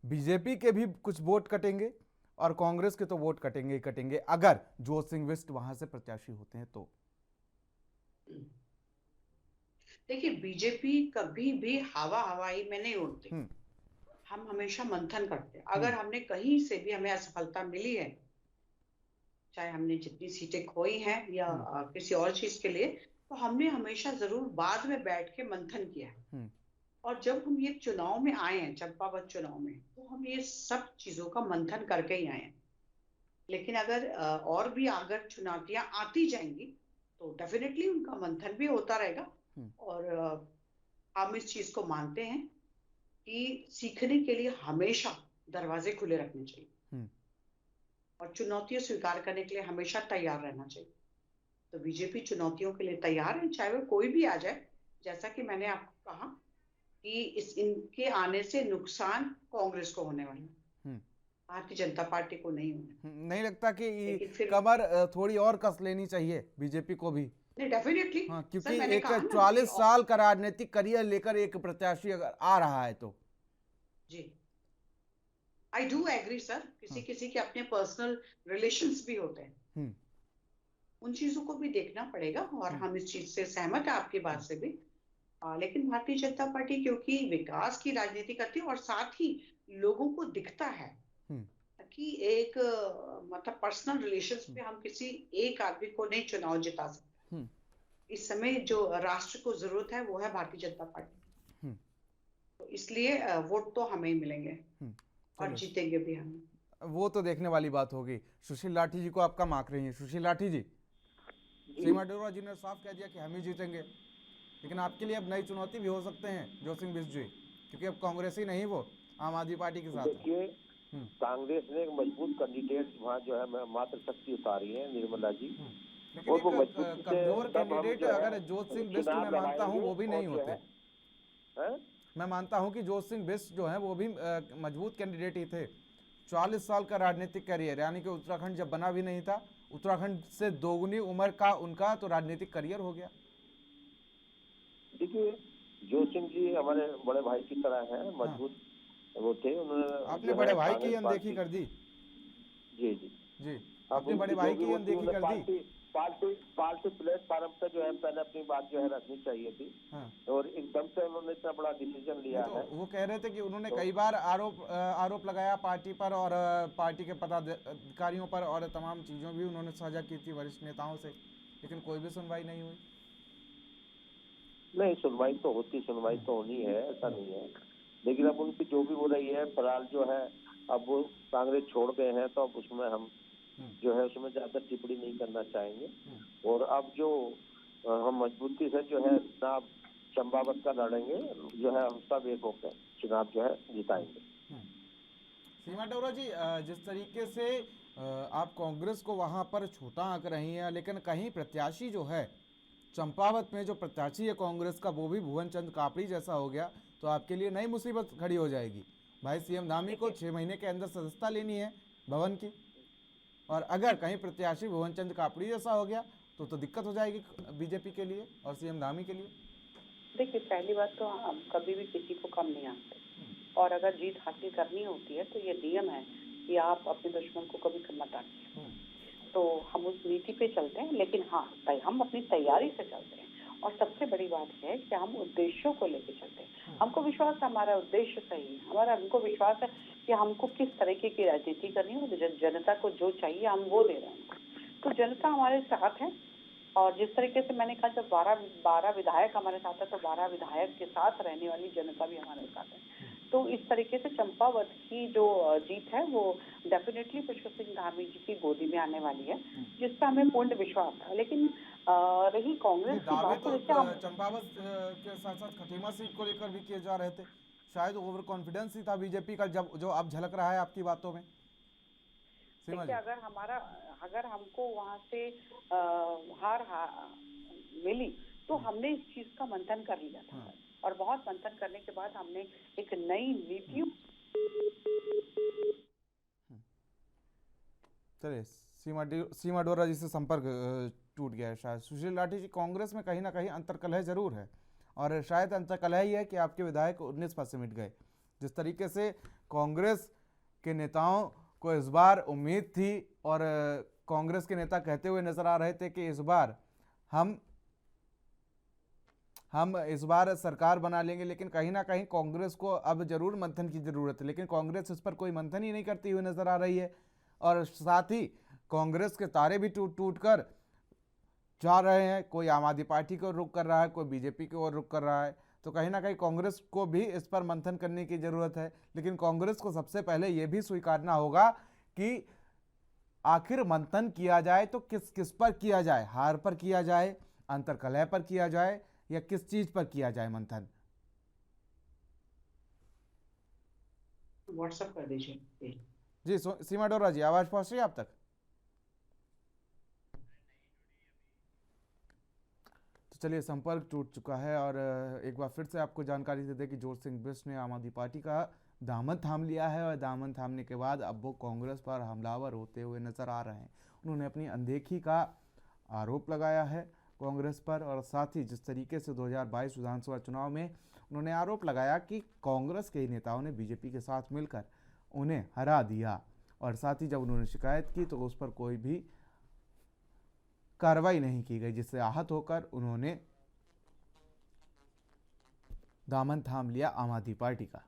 बीजेपी के भी कुछ वोट कटेंगे और कांग्रेस के तो वोट कटेंगे ही कटेंगे अगर जोत सिंह बिष्ट वहां से प्रत्याशी होते हैं तो।
देखिए, बीजेपी कभी भी हवाई में नहीं उड़ती। हम हमेशा मंथन करते हैं। अगर हमने कहीं से भी हमें असफलता मिली है, चाहे हमने जितनी सीटें खोई हैं या किसी और चीज के लिए, तो हमने हमेशा जरूर बाद में बैठ के मंथन किया है। और जब हम ये चुनाव में आए हैं, चंपावत चुनाव में, तो हम ये सब चीजों का मंथन करके ही आए हैं। लेकिन अगर और भी अगर चुनौतियां आती जाएंगी तो डेफिनेटली उनका मंथन भी होता रहेगा। और हम इस चीज को मानते हैं कि सीखने के लिए हमेशा दरवाजे खुले रखने चाहिए और चुनौतियां स्वीकार करने के लिए हमेशा तैयार रहना चाहिए। तो बीजेपी चुनौतियों के लिए तैयार है, चाहे वो कोई भी आ जाए। जैसा कि मैंने आपको कहा कि इनके आने से नुकसान कांग्रेस को होने वाला है, भारतीय जनता पार्टी को नहीं होने।
नहीं लगता कि कमर थोड़ी और कस लेनी चाहिए बीजेपी को भी?
नहीं, डेफिनेटली।
हाँ, क्योंकि एक 40 साल का राजनीतिक करियर लेकर एक प्रत्याशी अगर आ रहा है तो
जी, आई डू एग्री सर। किसी के अपने पर्सनल रिलेशंस भी होते हैं, उन चीजों को भी देखना पड़ेगा और हम इस चीज से सहमत है आपकी बात से भी। लेकिन भारतीय जनता पार्टी क्योंकि विकास की राजनीति करती है और साथ ही लोगों को दिखता है कि एक मतलब पर्सनल रिलेशंस पे हम किसी एक आदमी को नहीं चुनाव जिता सकते। इस समय जो राष्ट्र को जरूरत है वो है भारतीय जनता पार्टी, तो इसलिए वोट तो हमें ही मिलेंगे और जीतेंगे भी हम।
वो तो देखने वाली बात होगी। सुशील लाठी जी को आपका मार्क रही है। सुशील लाठी जी, सीमा डोरा जी ने साफ कह दिया कि हम ही जीतेंगे, लेकिन आपके लिए अब नई चुनौती भी हो सकते हैं जोत सिंह बिष्ट जी, क्योंकि अब कांग्रेस ही नहीं वो आम आदमी पार्टी के साथ।
देखिए, कांग्रेस ने एक मजबूत कैंडिडेट वहाँ जो है मातृशक्ति उतारी है, निर्मला जी,
और वो कमजोर कैंडिडेट अगर जोत सिंह बिष्ट मैं मानता हूँ वो भी नहीं होते। मैं मानता हूँ कि जोत सिंह बिष्ट जो है वो भी मजबूत कैंडिडेट ही थे। 40 साल का राजनीतिक करियर, यानी कि उत्तराखंड जब बना भी नहीं था, उत्तराखंड से दोगुनी उम्र का उनका तो राजनीतिक करियर हो गया।
देखिए, जोत सिंह जी हमारे बड़े भाई की तरह हैं, मजबूत वो थे। उन्होंने
आपने बड़े भाई की अनदेखी कर दी।
जी जी
जी, आपने बड़े भाई की अनदेखी कर दी।
पार्टी प्लेटफार्म पे जो है पहले अपनी बात जो है रखनी चाहिए थी।
हाँ।
और एकदम से उन्होंने इतना बड़ा डिसीजन लिया
तो
है।
वो कह रहे थे कि उन्होंने कई बार आरोप लगाया पार्टी पर और पार्टी के पदाधिकारियों पर और तमाम चीज़ों भी उन्होंने साझा की थी वरिष्ठ नेताओं से, लेकिन कोई भी सुनवाई नहीं हुई।
नहीं, सुनवाई तो होनी है, ऐसा नहीं है, लेकिन अब उनकी जो भी हो रही है फिलहाल जो है, अब वो कांग्रेस छोड़ गए हैं तो अब उसमें हम जो है उसमें ज्यादा टिप्पणी नहीं करना चाहेंगे। और अब जो हम मजबूती से जो है चुनाव चंपावत का लड़ेंगे, जो है हम सब एक होकर चुनाव जो है जिताएंगे।
सीमा डोरा जी, जिस तरीके से आप कांग्रेस को वहां पर छोटा आंक रही हैं, लेकिन कहीं प्रत्याशी जो है चंपावत में जो प्रत्याशी है कांग्रेस का वो भी भुवन चंद कापड़ी जैसा हो गया, तो आपके लिए नई मुसीबत खड़ी हो जाएगी। भाई सीएम धामी को 6 महीने के अंदर सदस्यता लेनी है भवन की, और अगर कहीं प्रत्याशी भुवन चंद कापड़ी जैसा हो गया तो दिक्कत हो जाएगी बीजेपी के लिए और सीएम धामी के लिए।
देखिए, पहली बात तो हम कभी भी किसी को कम नहीं आते, और अगर जीत हासिल करनी होती है तो ये नियम है कि आप अपने दुश्मन को कभी मत आंकिए। तो हम उस नीति पे चलते हैं, लेकिन हाँ, हम अपनी तैयारी से चलते हैं। और सबसे बड़ी बात है कि हम उद्देश्यों को लेकर चलते हैं। हमको विश्वास है हमारा उद्देश्य सही है, हमको विश्वास है कि हमको किस तरीके की राजनीति करनी है, जनता को जो चाहिए हम वो दे रहे हैं। तो जनता हमारे साथ है, और जिस तरीके से मैंने कहा जब 12 विधायक हमारे साथ है, तो 12 विधायक के साथ रहने वाली जनता भी हमारे साथ है। तो इस तरीके से चंपावत की जो जीत है वो डेफिनेटली पुष्कर सिंह धामी जी की गोदी में आने वाली है, जिस पर हमें पूर्ण विश्वास था। लेकिन रही कांग्रेस की बात, तो
चंपावत के साथ साथ खटीमा सीट को लेकर भी किए जा रहे थे, शायद ओवर कॉन्फिडेंस ही था बीजेपी का, जो अब झलक रहा है आपकी बातों में।
देखिए, अगर हमको वहाँ से हार मिली तो हमने इस चीज का मंथन कर लिया था, और बहुत मंथन करने के बाद हमने एक नई नीतियों।
चलिए, सीमा डोरा जी से संपर्क टूट गया है शायद। सुशील लाठी जी, कांग्रेस में कहीं ना कहीं अंतर्कलह जरूर है, और शायद अंतर्कलह ही है कि आपके विधायक 19 पद से मिट गए। जिस तरीके से कांग्रेस के नेताओं को इस बार उम्मीद थी, और कांग्रेस के नेता कहते हुए नजर आ रहे थे कि इस बार हम इस बार सरकार बना लेंगे, लेकिन कहीं ना कहीं कांग्रेस को अब जरूर मंथन की जरूरत है, लेकिन कांग्रेस इस पर कोई मंथन ही नहीं करती हुई नजर आ रही है। और साथ ही कांग्रेस के तारे भी टूट कर जा रहे हैं, कोई आम आदमी पार्टी को रुख कर रहा है, कोई बीजेपी की ओर रुख कर रहा है। तो कहीं ना कहीं कांग्रेस को भी इस पर मंथन करने की जरूरत है, लेकिन कांग्रेस को सबसे पहले यह भी स्वीकारना होगा कि आखिर मंथन किया जाए तो किस पर किया जाए, हार पर किया जाए, अंतर्कलह पर किया जाए, या किस चीज पर किया जाए मंथन।
व्हाट्सएप कर दीजिए
जी। सीमा डोरा जी, आवाज पहुंच रही है आप तक? तो चलिए, संपर्क टूट चुका है, और एक बार फिर से आपको जानकारी दे दें कि जोर सिंह बिष्ट ने आम आदमी पार्टी का दामन थाम लिया है, और दामन थामने के बाद अब वो कांग्रेस पर हमलावर होते हुए नजर आ रहे हैं। उन्होंने अपनी अनदेखी का आरोप लगाया है कांग्रेस पर, और साथ ही जिस तरीके से 2022 विधानसभा चुनाव में उन्होंने आरोप लगाया कि कांग्रेस के नेताओं ने बीजेपी के साथ मिलकर उन्हें हरा दिया, और साथ ही जब उन्होंने शिकायत की तो उस पर कोई भी कार्रवाई नहीं की गई, जिससे आहत होकर उन्होंने दामन थाम लिया आम आदमी पार्टी का।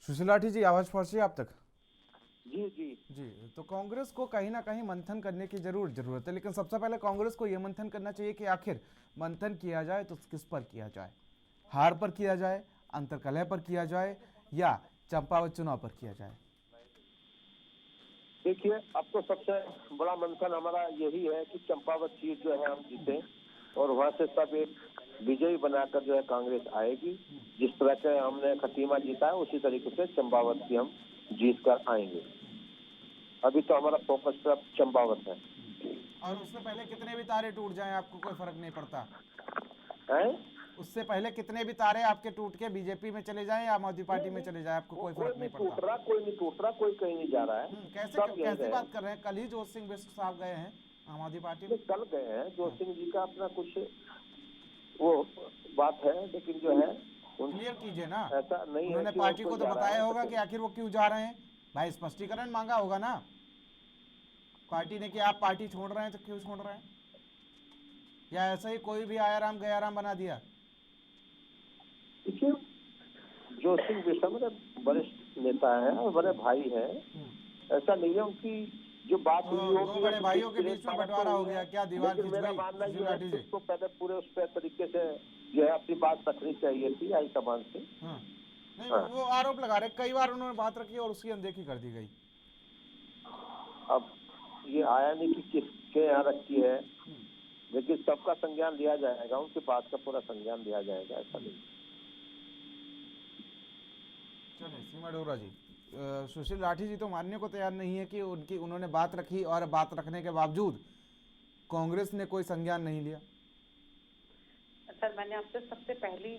सुशील लाठी जी, आवाज पहुंच रही है आप तक?
जी।
तो कांग्रेस को कहीं ना कहीं मंथन करने की जरूरत है, लेकिन सबसे पहले कांग्रेस को यह मंथन करना चाहिए कि आखिर मंथन किया जाए तो किस पर किया जाए, हार पर किया जाए, अंतर्कलह पर किया जाए, या चंपावत चुनाव पर किया जाए।
देखिए, अब तो सबसे बड़ा मंथन हमारा यही है कि चंपावत सीट जो है हम जीते, और वहां से सब एक विजयी बनाकर जो है कांग्रेस आएगी। जिस तरह से हमने खटीमा जीता है उसी तरीके से चंपावत की हम जीत कर आएंगे। अभी तो हमारा फोकस सिर्फ चंपावत है।
और उससे पहले कितने भी तारे टूट जाएं आपको कोई फर्क नहीं पड़ता
है?
उससे पहले कितने भी तारे आपके टूट के बीजेपी में चले जाएं या आम आदमी पार्टी में चले जाए, आपको कोई फर्क नहीं पड़ता।
कोई नहीं टूट रहा, कोई कहीं नहीं जा रहा है।
कैसे बात कर रहे हैं? कल ही जोर सिंह बिष्ट साहब गए हैं आम आदमी पार्टी में।
कल गए हैं, जोर सिंह जी का अपना कुछ वो बात है, लेकिन जो है
क्लियर कीजिए ना।
ऐसा नहीं है
उन्होंने
कि
पार्टी
वो
को तो
जा रहा
बताया
है।
होगा कि आखिर वो क्यों जा रहे हैं, भाई स्पष्टीकरण मांगा होगा ना पार्टी ने कि आप पार्टी छोड़ रहे हैं तो क्यों छोड़ रहे हैं, या ऐसा ही कोई भी आया राम गया राम बना दिया?
देखिए, जो सिंह बिष्ट वरिष्ठ नेता है और बड़े भाई है, ऐसा नहीं है उनकी जो बात हुई
तो
होगी
दो बड़े भाइयों के बीच में बंटवारा हो गया क्या, दीवार
लेकिन
खिंच
मेरा
गई
मानना
सुशील
ये है
लाठी
कि
जी?
उसको पहले पूरे उस पर तरीके से जो है अपनी बात रखनी चाहिए थी हाईकमान से।
नहीं वो आरोप लगा रहे कई बार उन्होंने बात रखी और उसकी अनदेखी कर दी गई।
अब ये आया नहीं कि किसके यहाँ रखी है, लेकिन सबका संज्ञान लिया जाएगा, उनकी बात का पूरा संज्ञान लिया जाएगा, ऐसा नहीं।
चलिए सीमा डोरा जी, सुशील लाठी जी तो मानने को तैयार नहीं है कि उन्होंने बात रखी और बात रखने के बावजूद कांग्रेस ने कोई संज्ञान नहीं लिया।
सर, मैंने आपसे सबसे पहली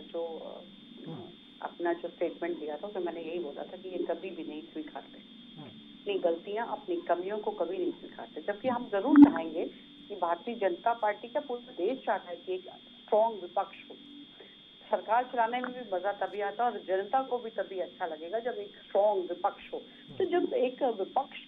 जो अपना जो स्टेटमेंट दिया था, तो मैंने यही बोला था कि ये कभी भी नहीं स्वीकारते, अपनी गलतियां, अपनी कमियों को कभी नहीं स्वीकारते। जबकि हम जरूर चाहेंगे कि भारतीय जनता पार्टी का पूरा देश चाहता है कि एक स्ट्रॉन्ग विपक्ष हो। सरकार चलाने में भी मजा तभी आता है और जनता को भी तभी अच्छा लगेगा जब एक स्ट्रॉन्ग विपक्ष हो। तो जब एक विपक्ष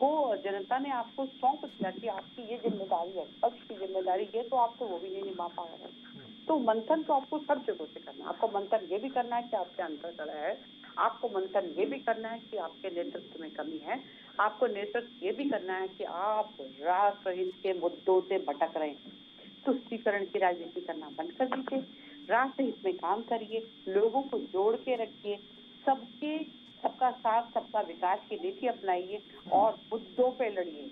को जनता ने आपको सौंप दिया कि आपकी ये जिम्मेदारी है, विपक्ष की जिम्मेदारी है, तो आपको वो भी नहीं निभा पा रहे हैं। तो मंथन तो आपको सब जगह से करना है। आपको मंथन ये भी करना है कि आपके अंतर कड़ा है, आपको मंथन ये भी करना है कि आपके नेतृत्व में कमी है, आपको नेतृत्व ये भी करना है कि आप राष्ट्र हित के मुद्दों से भटक रहे हैं। तुष्टीकरण की राजनीति करना बंद कर दीजिए, राष्ट्र हित में काम करिए, लोगों को जोड़ के रखिए, सबका साथ सबका विकास की नीति अपनाइए और मुद्दों पे लड़िए,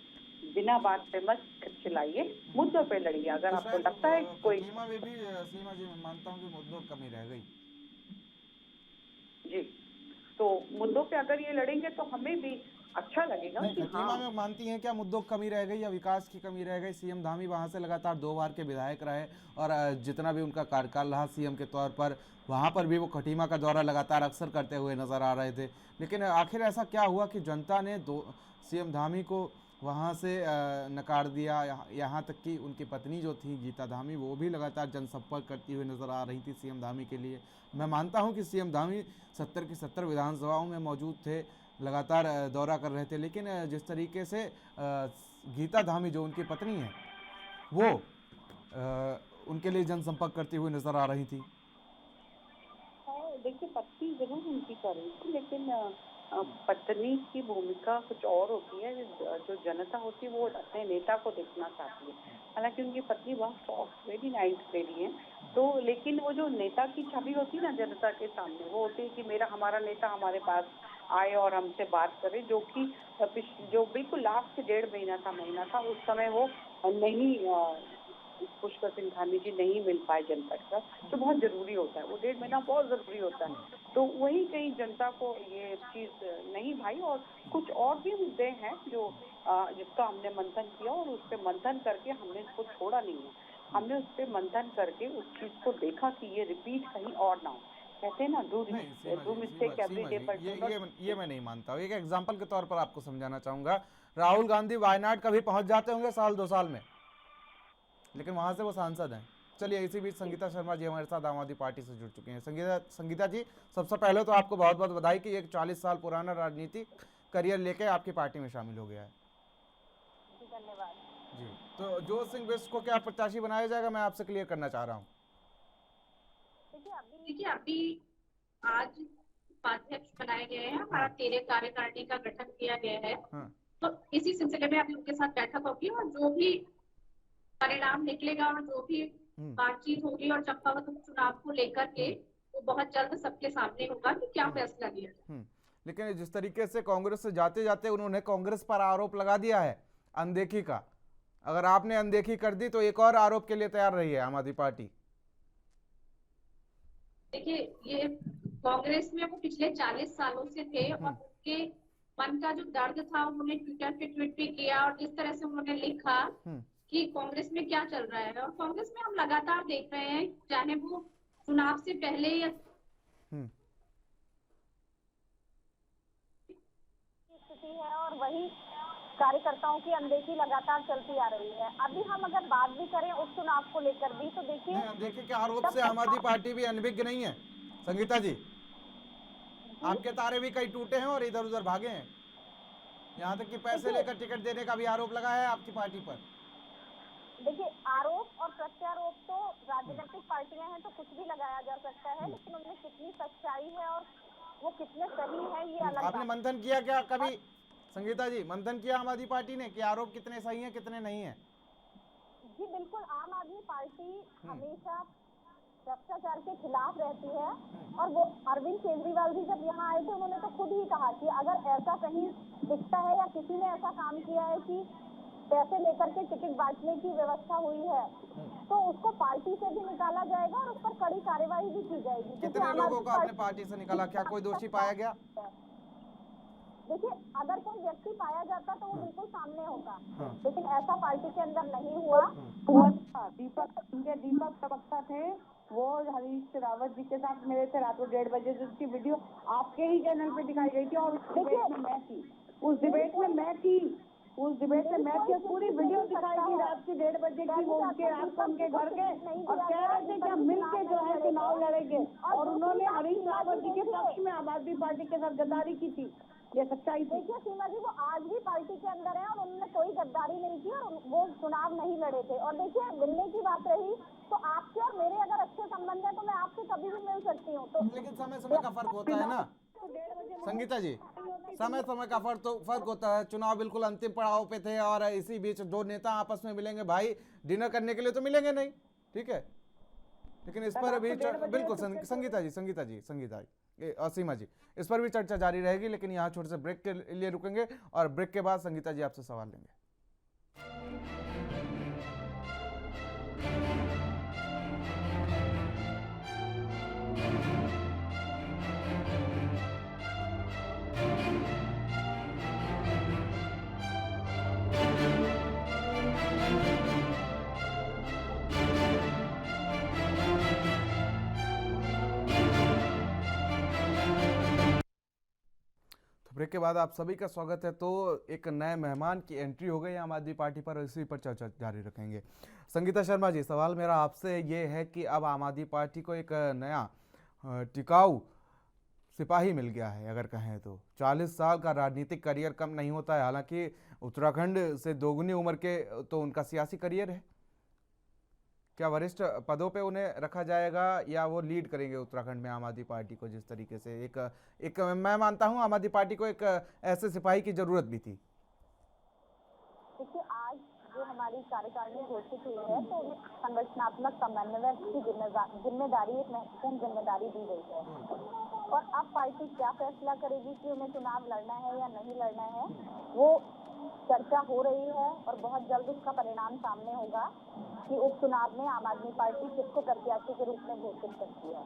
बिना बात पे मत चिल्लाइए, मुद्दों पे लड़िए। अगर आपको लगता है कोई
सीमा में भी सीमा जी मैं मानता हूँ कि मुद्दों कमी रह गई
जी, तो मुद्दों पे अगर ये लड़ेंगे तो हमें भी अच्छा लगेगा कि
खटीमा में मानती हैं क्या मुद्दों की कमी रह गई या विकास की कमी रह गई? सीएम धामी वहां से लगातार 2 बार के विधायक रहे और जितना भी उनका कार्यकाल रहा सीएम के तौर पर, वहां पर भी वो खटीमा का दौरा लगातार अक्सर करते हुए नजर आ रहे थे। लेकिन आखिर ऐसा क्या हुआ कि जनता ने सीएम धामी को वहाँ से नकार दिया? यहाँ तक कि उनकी पत्नी जो थी गीता धामी, वो भी लगातार जनसंपर्क करती हुई नजर आ रही थी सीएम धामी के लिए। मैं मानता हूँ कि सीएम धामी 70 की 70 विधानसभाओं में मौजूद थे, लगातार दौरा कर रहे थे, लेकिन जिस तरीके से गीता धामी जो उनकी पत्नी है वो उनके लिए जनसंपर्क करती हुई नजर आ रही थी।
देखिए, पत्नी जरूर उनकी कर रही थी, लेकिन पत्नी की भूमिका कुछ और होती है। जो जनता होती है वो अपने नेता को देखना चाहती है। हालांकि उनकी पत्नी बहुत सॉफ्ट, वेरी नाइस लेडी है, तो लेकिन वो जो नेता की छवि होती है ना जनता के सामने, वो होती है कि हमारा नेता हमारे पास आए और हमसे बात करे, जो बिल्कुल लास्ट 1.5 महीना था, उस समय वो नहीं पुष्कर सिंह धामी जी नहीं मिल पाए जनता के साथ, तो बहुत जरूरी होता है, वो 1.5 महीना बहुत जरूरी होता है। तो वही कहीं जनता को ये चीज नहीं भाई। और कुछ और भी मुद्दे हैं जो जिसका हमने मंथन किया और उस पर मंथन करके हमने इसको छोड़ा नहीं है। हमने उस पर मंथन करके उस चीज को देखा कि ये रिपीट कहीं और ना हो। कहते हैं ना, डू मिस्टेक एवरी डे, पर
ये मैं नहीं मानता हूँ। एक एग्जांपल के तौर पर आपको समझाना चाहूंगा, राहुल गांधी वायनाड कभी पहुंच जाते होंगे 1-2 साल में, लेकिन वहां से वो सांसद हैं। चलिए, इसी बीच संगीता शर्मा जी हमारे साथ आम आदमी पार्टी से जुड़ चुके हैं। संगीता जी, सबसे पहले तो आपको बहुत बहुत बधाई कि एक 40 साल पुराना राजनीतिक करियर लेके आपकी पार्टी में शामिल हो गया है।
धन्यवाद
जी। तो जोत सिंह बिष्ट को क्या प्रत्याशी बनाया जाएगा, मैं आपसे क्लियर करना चाह रहा हूँ।
देखिए, अभी आज उपाध्यक्ष बनाए गए हैं, हमारा 13 कार्यकारिणी का गठन किया गया है। तो इसी सिलसिले में अभी उनके साथ बैठक होगी और जो भी परिणाम निकलेगा और जो भी बातचीत होगी और चंपावत उपचुनाव को लेकर के वो बहुत जल्द सबके सामने होगा कि क्या फैसला लिया जाए।
लेकिन जिस तरीके से कांग्रेस से जाते जाते उन्होंने कांग्रेस पर आरोप लगा दिया है अनदेखी का, अगर आपने अनदेखी कर दी तो एक और आरोप के लिए तैयार रही है आम आदमी पार्टी।
देखिए, ये कांग्रेस में वो पिछले 40 सालों से थे और उनके मन का जो दर्द था उन्होंने ट्विटर पे ट्वीट भी किया और जिस तरह से उन्होंने लिखा कि कांग्रेस में क्या चल रहा है। और कांग्रेस में हम लगातार देख रहे हैं, चाहे वो चुनाव से पहले या
स्थिति है और वही
कार्यकर्ताओं की अनदेखी लगातार चलती आ रही है। अभी हम अगर बात भी करें उपचुनाव को लेकर भी तो देखिए
कि आरोप से आम आदमी पार्टी भी अनभिज्ञ नहीं है। संगीता जी, आपके तारे भी कई टूटे हैं और इधर उधर भागे हैं, यहाँ तक कि पैसे लेकर टिकट देने का भी आरोप लगा है आपकी पार्टी पर।
देखिए, आरोप और प्रत्यारोप तो राजनीतिक पार्टियां हैं तो कुछ भी लगाया जा सकता है, लेकिन उनमें कितनी सच्चाई है और वो कितने सही है ये अलग
आपने मंथन किया क्या कभी संगीता जी, मंथन किया आम आदमी पार्टी ने कि आरोप कितने सही हैं कितने नहीं है?
जी बिल्कुल, आम आदमी पार्टी हमेशा भ्रष्टाचार के खिलाफ रहती है और वो अरविंद केजरीवाल भी जब यहाँ आए थे उन्होंने तो खुद ही कहा कि अगर ऐसा कहीं दिखता है या किसी ने ऐसा काम किया है कि पैसे लेकर के टिकट बांटने की व्यवस्था हुई है तो उसको पार्टी से भी निकाला जाएगा और उस पर कड़ी कार्यवाही भी की जाएगी।
कितने लोगों को आपने पार्टी से निकाला, क्या कोई दोषी पाया गया?
देखिए, अगर कोई व्यक्ति पाया जाता तो वो बिल्कुल सामने होगा, लेकिन ऐसा पार्टी के अंदर नहीं हुआ।
दीपक प्रवक्ता थे, वो हरीश रावत जी के साथ मिले थे रात को 1:30 बजे, जिसकी वीडियो आपके ही चैनल पे दिखाई गई थी और उस डिबेट में मैं थी पूरी वीडियो दिखाई थी रात की 1:30 बजे की, वो उनके उनके घर के और कह रहे थे कि हम मिलके जो है चुनाव लड़ेंगे और उन्होंने हरीश रावत जी के पक्ष में आम आदमी पार्टी के साथ गद्दारी की थी। ये सच्चाई थी।
देखिए सीमा जी, वो आज भी पार्टी के अंदर है और उन्होंने कोई गद्दारी नहीं की और वो चुनाव नहीं लड़े थे। और देखिए, मिलने की बात रही तो आपसे और मेरे अगर अच्छे संबंध है तो मैं आपसे कभी भी मिल सकती हूँ। तो
लेकिन समय समय का फर्क होता है ना संगीता जी, समय समय का फर्क होता है। चुनाव बिल्कुल अंतिम पड़ाव पे थे और इसी बीच दो नेता आपस में मिलेंगे, भाई डिनर करने के लिए तो मिलेंगे नहीं, ठीक है, लेकिन इस पर भी बिल्कुल संगीता जी सीमा जी, इस पर भी चर्चा जारी रहेगी, लेकिन यहाँ छोटे से ब्रेक के लिए रुकेंगे और ब्रेक के बाद संगीता जी आपसे सवाल लेंगे। ब्रेक के बाद आप सभी का स्वागत है। तो एक नए मेहमान की एंट्री हो गई आम आदमी पार्टी पर, इसी पर चर्चा जारी रखेंगे। संगीता शर्मा जी, सवाल मेरा आपसे ये है कि अब आम आदमी पार्टी को एक नया टिकाऊ सिपाही मिल गया है, अगर कहें तो 40 साल का राजनीतिक करियर कम नहीं होता है। हालांकि उत्तराखंड से दोगुनी उम्र के तो उनका सियासी करियर है। क्या वरिष्ठ पदों पे उन्हें रखा जाएगा या वो लीड करेंगे उत्तराखंड में आम आदमी पार्टी को? जिस तरीके से एक मैं मानता हूं आम आदमी पार्टी को एक ऐसे सिपाही की जरूरत भी थी।
देखिए, आज जो हमारी कार्यकारिणी घोषित हुई है तो उन्हें संगठनात्मक समन्वय की जिम्मेदारी, एक महत्वपूर्ण जिम्मेदारी दी गई है और अब पार्टी क्या फैसला करेगी कि उन्हें चुनाव लड़ना है या नहीं लड़ना है, वो चर्चा हो रही है और बहुत जल्द उसका परिणाम सामने होगा कि उपचुनाव में आम आदमी पार्टी किसको प्रत्याशी के रूप में घोषित करती है।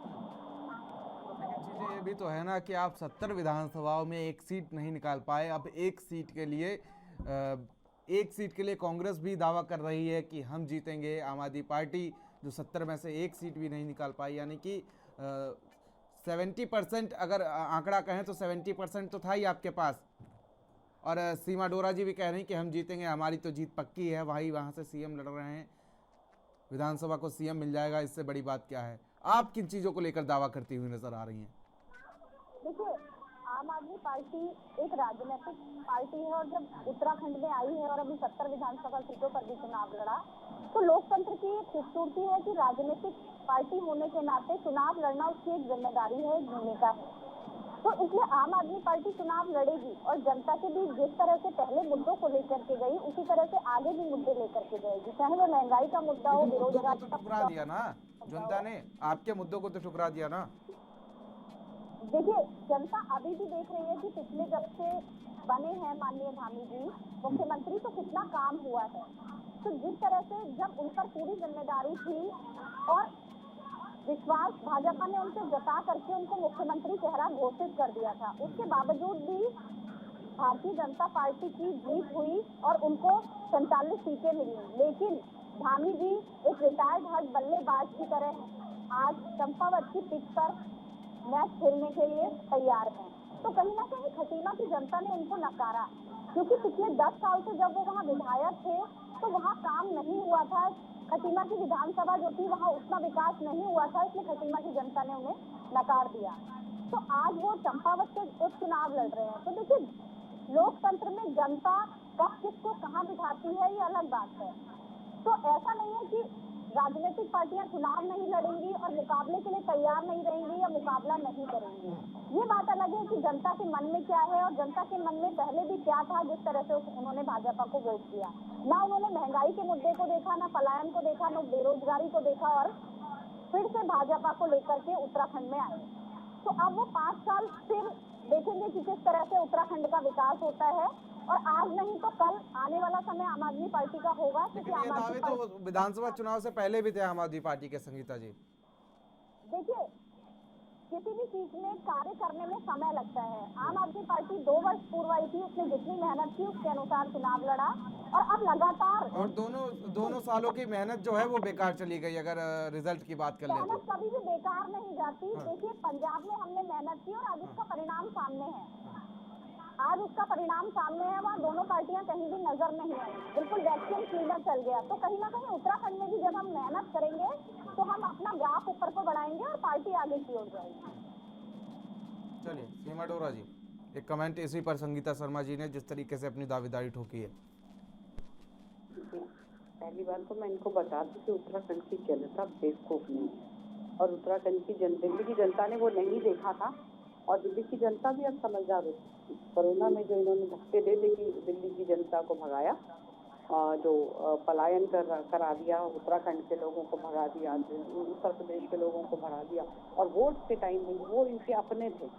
लेकिन चीजें ये भी तो है ना कि आप 70 विधानसभाओं में एक सीट नहीं निकाल पाए। अब एक सीट के लिए कांग्रेस भी दावा कर रही है कि हम जीतेंगे। आम आदमी पार्टी जो 70 में से एक सीट भी नहीं निकाल पाई, यानी कि 70% अगर आंकड़ा कहें तो 70% तो था ही आपके पास। और सीमा डोरा जी भी कह रही कि हम जीतेंगे, हमारी तो जीत पक्की है, भाई वहाँ से सीएम लड़ रहे हैं, विधानसभा को सीएम मिल जाएगा, इससे बड़ी बात क्या है? आप किन चीज़ों को लेकर दावा करती हुई नजर आ रही हैं?
देखिए, आम आदमी पार्टी एक राजनीतिक पार्टी है और जब उत्तराखंड में आई है और अभी 70 विधानसभा सीटों पर भी चुनाव लड़ा तो लोकतंत्र की खूबसूरती है कि राजनीतिक पार्टी होने के नाते चुनाव लड़ना उसकी एक जिम्मेदारी है, एक भूमिका है। तो इसलिए आम आदमी पार्टी चुनाव लड़ेगी और जनता के बीच जिस तरह से पहले मुद्दों को लेकर के गई उसी तरह से आगे भी मुद्दे लेकर के जाएगी, चाहे वो महंगाई का मुद्दा हो, बेरोजगारी का
ठुकरा दिया ना जनता ने, आपके मुद्दों को तो ठुकरा दिया ना।
देखिए, जनता अभी भी देख रही है कि पिछले जब से बने हैं माननीय धामी जी मुख्यमंत्री तो कितना काम हुआ है। तो जिस तरह से जब उन पर पूरी जिम्मेदारी थी और विश्वास भाजपा ने उनसे जता करके उनको मुख्यमंत्री चेहरा घोषित कर दिया था, उसके बावजूद भी भारतीय जनता पार्टी की जीत हुई और उनको 47 सीटें मिली। लेकिन धामी जी एक रिटायर्ड हर्ट बल्लेबाज की तरह आज चंपावत की पिच पर मैच खेलने के लिए तैयार हैं। तो कहीं ना कहीं खटीमा की जनता ने उनको नकारा क्योंकि पिछले 10 साल से जब वो वहाँ विधायक थे तो वहाँ काम नहीं हुआ था। खटीमा की विधानसभा जो थी वहाँ उतना विकास नहीं हुआ था, इसलिए खटीमा की जनता ने उन्हें नकार दिया। तो आज वो चंपावत से उपचुनाव लड़ रहे हैं। तो देखिए, लोकतंत्र में जनता कब किसको कहाँ बिठाती है ये अलग बात है। तो ऐसा नहीं है कि राजनीतिक पार्टियां चुनाव नहीं लड़ेंगी और मुकाबले के लिए तैयार नहीं रहेंगी या मुकाबला नहीं करेंगी। ये बात अलग है कि जनता के मन में क्या है और जनता के मन में पहले भी क्या था जिस तरह से उन्होंने भाजपा को वोट किया। ना उन्होंने महंगाई के मुद्दे को देखा, ना पलायन को देखा, ना बेरोजगारी को देखा और फिर से भाजपा को लेकर के उत्तराखंड में आए। तो अब वो 5 साल फिर देखेंगे कि किस तरह से उत्तराखंड का विकास होता है। और आज नहीं तो कल आने वाला समय आम आदमी पार्टी का होगा।
लेकिन ये दावे तो विधानसभा चुनाव से पहले भी थे आम आदमी पार्टी के, संगीता जी।
देखिए, किसी भी चीज में कार्य करने में समय लगता है। आम आदमी पार्टी 2 वर्ष पूर्व आई थी, उसने जितनी मेहनत की उसके अनुसार चुनाव लड़ा और अब लगातार,
और दोनों सालों की मेहनत जो है वो बेकार चली गई अगर रिजल्ट की बात कर ले तो।
कभी भी बेकार नहीं जाती। देखिए, पंजाब में हमने मेहनत की और आज उसका परिणाम सामने है। आज उसका परिणाम सामने है। वहाँ दोनों पार्टियां कहीं भी नजर नहीं है, बिल्कुल वैक्यूम क्लीनर चल गया। तो कहीं ना कहीं उत्तराखंड में भी जब हम मेहनत करेंगे तो हम अपना ग्राफ ऊपर को बढ़ाएंगे और पार्टी आगे की ओर जाएगी।
चलिए सीमा डोरा जी, एक कमेंट इसी पर संगीता शर्मा जी ने जिस तरीके से अपनी दावेदारी ठोकी है।
पहली बात तो मैं इनको बता दूं कि उत्तराखंड की जनता बेवकूफ नहीं है और उत्तराखंड की दिल्ली की जनता ने वो नहीं देखा था और दिल्ली की जनता भी अब समझदार हो। कोरोना में जो इन्होंने धक्के दे कि दिल्ली की जनता को भगाया, जो पलायन करा दिया, उत्तराखंड के लोगों को भगा दिया, उत्तर प्रदेश के लोगों को भगा दिया और वोट के टाइम में वो इनके अपने थे।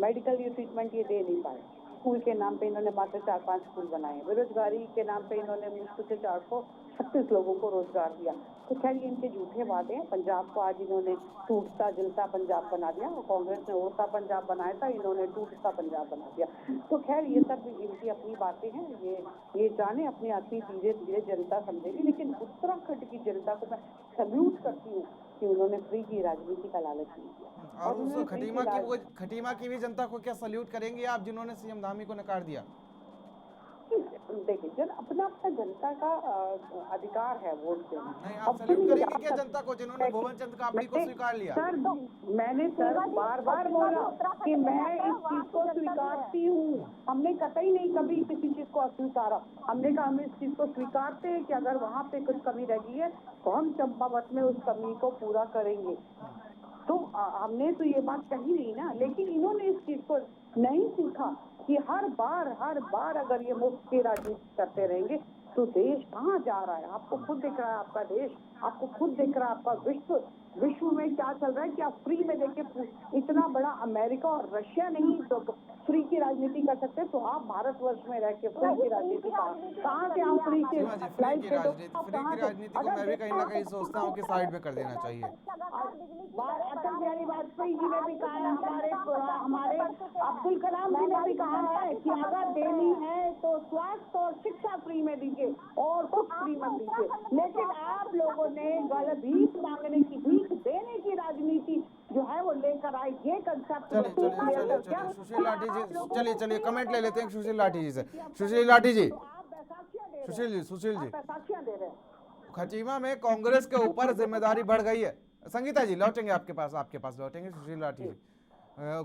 मेडिकल ये ट्रीटमेंट ये दे नहीं पाए। स्कूल के नाम पे इन्होंने मात्र 4-5 स्कूल बनाए। बेरोजगारी के नाम पे इन्होंने मुश्किल से 436 लोगों को रोजगार दिया। तो खैर ये इनके झूठे वादे हैं। पंजाब को आज इन्होंने टूटता जलता पंजाब बना दिया और कांग्रेस ने उड़ता पंजाब बनाया था, इन्होंने टूटता पंजाब बना दिया। तो खैर ये सब इनकी अपनी बातें हैं, ये जाने अपनी आती धीरे धीरे जनता समझेगी। लेकिन उत्तराखंड की जनता को मैं सल्यूट करती हूँ कि उन्होंने फ्री की राजनीति का लालच नहीं किया।
और उस खटीमा की भी जनता को क्या सल्यूट करेंगे आप, जिन्होंने सीएम धामी को नकार दिया?
देखिए, अपना जनता का अधिकार है वोट देना।
नहीं, आप सल्यूट करेंगे क्या जनता को जिन्होंने भुवन चंद कापड़ी को स्वीकार लिया?
सर, तो मैंने बार बार बोला कि मैं इस चीज को स्वीकारती हूँ। हमने कतई नहीं कभी किसी चीज को अस्वीकारा। हमने कहा हम इस चीज को स्वीकारते हैं कि अगर वहाँ पे कुछ कमी रह गई है तो हम चंपावत में उस कमी को पूरा करेंगे। तो हमने तो ये बात कही नहीं ना। लेकिन इन्होंने इस चीज को नहीं सीखा कि हर बार अगर ये मुफ्त की राजनीति करते रहेंगे तो देश कहाँ जा रहा है। आपको खुद दिख रहा है आपका देश, आपको खुद दिख रहा है आपका विश्व में क्या चल रहा है। क्या फ्री में देखिए, इतना बड़ा अमेरिका और रशिया नहीं तो फ्री की राजनीति कर सकते, तो आप भारतवर्ष में रह के फ्री की राजनीति कहाँ से आप फ्री की
राजनीति को मैं भी कहीं ना कहीं सोचता हूँ कि साइड में कर देना चाहिए।
अटल बिहारी वाजपेयी जी ने भी कहा है, हमारे अब्दुल कलाम जी ने भी कहा है कि अगर देनी है तो स्वास्थ्य और शिक्षा फ्री में दीजिए और कुछ फ्री में दीजिए। लेकिन आप लोगों ने गलत भीख मांगने की, भीख देने की राजनीति जो है वो लेकर आए। ये कंसेप्ट
सुशील लाठी जी, चलिए कमेंट ले लेते हैं सुशील लाठी जी से। सुशील लाठी जी, सुशील जी, खटीमा में कांग्रेस के ऊपर जिम्मेदारी बढ़ गई है। संगीता जी लौटेंगे आपके पास लौटेंगे। सुशील लाठी जी,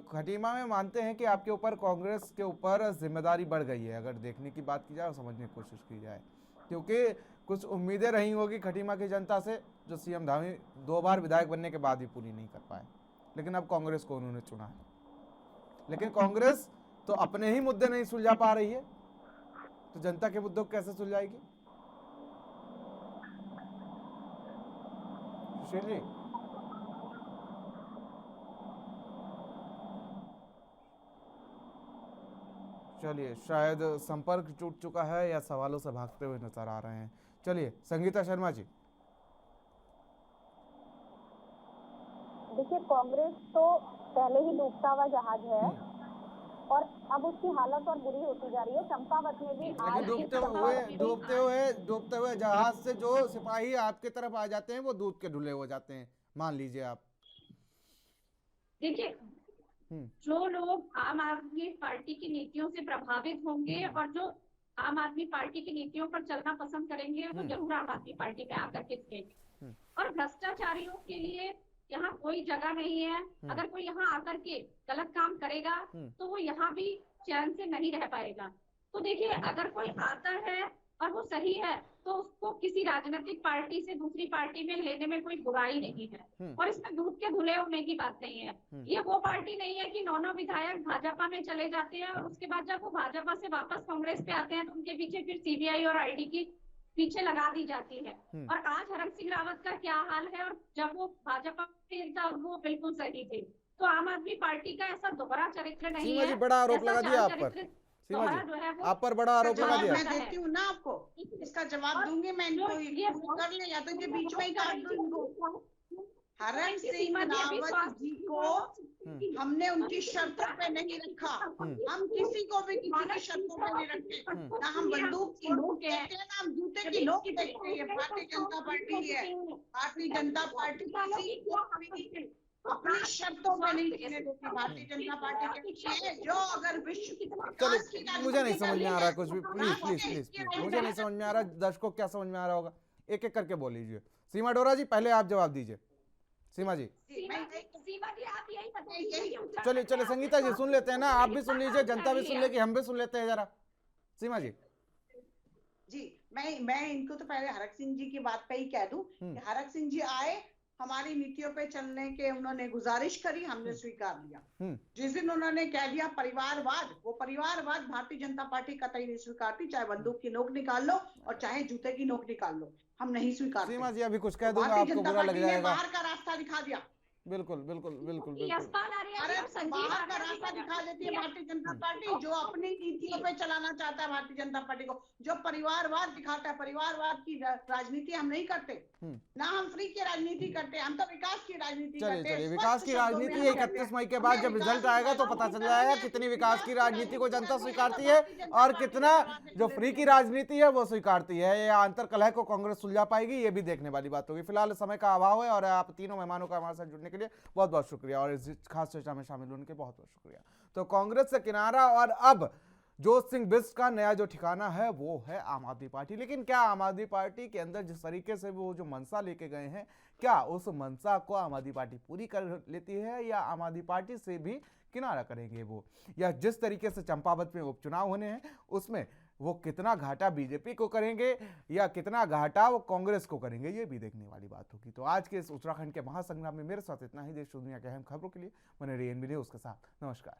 खटीमा में मानते हैं कि आपके ऊपर कांग्रेस के ऊपर जिम्मेदारी बढ़ गई है, अगर देखने की बात की जाए और समझने की कोशिश की जाए, क्योंकि कुछ उम्मीदें रही होगी खटीमा की जनता से जो सीएम धामी 2 बार विधायक बनने के बाद भी पूरी नहीं कर पाए। लेकिन अब कांग्रेस को उन्होंने चुना है। लेकिन कांग्रेस तो अपने ही मुद्दे नहीं सुलझा पा रही है, तो जनता के मुद्दों को कैसे सुलझाएगी? सुशील जी, चलिए शायद संपर्क टूट चुका है या सवालों से भागते हुए नजर आ रहे हैं। चलिए संगीता शर्मा जी।
देखिए, कांग्रेस तो पहले ही डूबता हुआ जहाज है और अब उसकी हालत और बुरी होती जा रही है। चंपावत में भी
लेकिन डूबते हुए जहाज से जो सिपाही आपके तरफ आ जाते हैं वो दूध के ढुले हो जाते हैं, मान लीजिए आप।
देखिए, जो लोग आम आदमी पार्टी की नीतियों से प्रभावित होंगे और जो आम आदमी पार्टी की नीतियों पर चलना पसंद करेंगे वो जरूर आम आदमी पार्टी पे आकर के टिकेंगे। और भ्रष्टाचारियों के लिए यहाँ कोई जगह नहीं है। अगर कोई यहाँ आकर के गलत काम करेगा तो वो यहाँ भी चैन से नहीं रह पाएगा। तो देखिए, अगर कोई आता है और वो सही है तो उसको किसी राजनीतिक पार्टी से दूसरी पार्टी में लेने में कोई बुराई नहीं है। और इसमें दूध के धुले होने की बात नहीं है। ये वो पार्टी नहीं है कि 9 विधायक भाजपा में चले जाते हैं और उसके बाद जब वो भाजपा से वापस कांग्रेस पे आते हैं तो उनके पीछे फिर सीबीआई और आईडी की पीछे लगा दी जाती है। और आज हरक सिंह रावत का क्या हाल है, और जब वो भाजपा में था वो बिल्कुल सही थे। तो आम आदमी पार्टी का ऐसा दोहरा चरित्र नहीं है।
बड़ा आरोप लगा दिया आप पर, सीमा जी आप पर बड़ा आरोप लगा दिया।
मैं देती हूँ ना आपको, इसका जवाब दूंगी मैं इनको, कर ले या तो ये बीच में ही काट दो इनको। हरक सिंह रावत जी को हमने उनकी शर्तों पे नहीं रखा। हम किसी को भी किसी की शर्तों पे नहीं रखते। ना हम बंदूक की नोक देखते हैं, ना हम जूते की नोक देखते हैं। भारतीय जनता पार्टी है, भारतीय जनता पार्टी अपनी शर्तों में नहीं जीने देती। भारतीय जनता पार्टी के पीछे जो अगर विश्व की
मुझे नहीं समझ में आ रहा कुछ भी, प्लीज प्लीज प्लीज प्लीज मुझे नहीं समझ में आ रहा। दर्शकों को क्या समझ में आ रहा होगा, एक एक करके बोल लीजिए। सीमा डोरा जी पहले आप जवाब दीजिए। सीमा जी चलिए चलिए, संगीता जी सुन लेते हैं ना, आप भी सुन लीजिए, जनता भी सुन लेगी, हम भी सुन लेते हैं जरा। सीमा जी
मैं इनको तो पहले हरक सिंह जी की बात पे ही कह दूं कि हरक सिंह जी आए, हमारी नीतियों पे चलने के उन्होंने गुजारिश करी, हमने स्वीकार लिया। जिस दिन उन्होंने कह दिया परिवारवाद, वो परिवारवाद भारतीय जनता पार्टी कतई नहीं स्वीकारती। चाहे बंदूक की नोक निकाल लो और चाहे जूते की नोक निकाल लो, हम नहीं स्वीकारते।
सीमा जी अभी कुछ कह दूंगा आपको बुरा लग जाएगा।
बाहर का रास्ता दिखा दिया।
बिल्कुल बिल्कुल बिल्कुल
अरे बाहर का रास्ता दिखा देती है भारतीय जनता पार्टी, जो अपनी नीतियों पे चलाना चाहता है भारतीय जनता पार्टी को, जो परिवारवाद दिखाता है। परिवारवाद की राजनीति हम नहीं करते, ना हम फ्री की राजनीति करते, हम तो विकास की राजनीति करते हैं।
विकास की राजनीति 31 मई के बाद जब रिजल्ट आएगा तो पता चल जाएगा कितनी विकास की राजनीति को जनता स्वीकारती है और कितना जो फ्री की राजनीति है वो स्वीकारती है। या अंतर कलह को कांग्रेस सुलझा पाएगी, ये भी देखने वाली बात होगी। फिलहाल समय का अभाव है और आप तीनों मेहमानों का हमारे साथ जुड़ने के लिए बहुत बहुत शुक्रिया और इस खास चर्चा में शामिल होने के बहुत बहुत शुक्रिया। तो कांग्रेस से किनारा और अब जोत सिंह बिष्ट का नया जो ठिकाना है वो है आम आदमी पार्टी। लेकिन क्या आम आदमी पार्टी के अंदर जिस तरीके से वो जो मंशा लेके गए हैं, क्या उस मंशा को आम आदमी पार्टी पूरी कर लेती है या आम आदमी पार्टी से भी किनारा करेंगे वो, या जिस तरीके से चंपावत में उपचुनाव होने हैं उसमें वो कितना घाटा बीजेपी को करेंगे या कितना घाटा वो कांग्रेस को करेंगे, ये भी देखने वाली बात होगी। तो आज के इस उत्तराखंड के महासंग्राम में मेरे साथ इतना ही। देश दुनिया के अहम खबरों के लिए बने रहिए न्यूज़ के साथ। नमस्कार।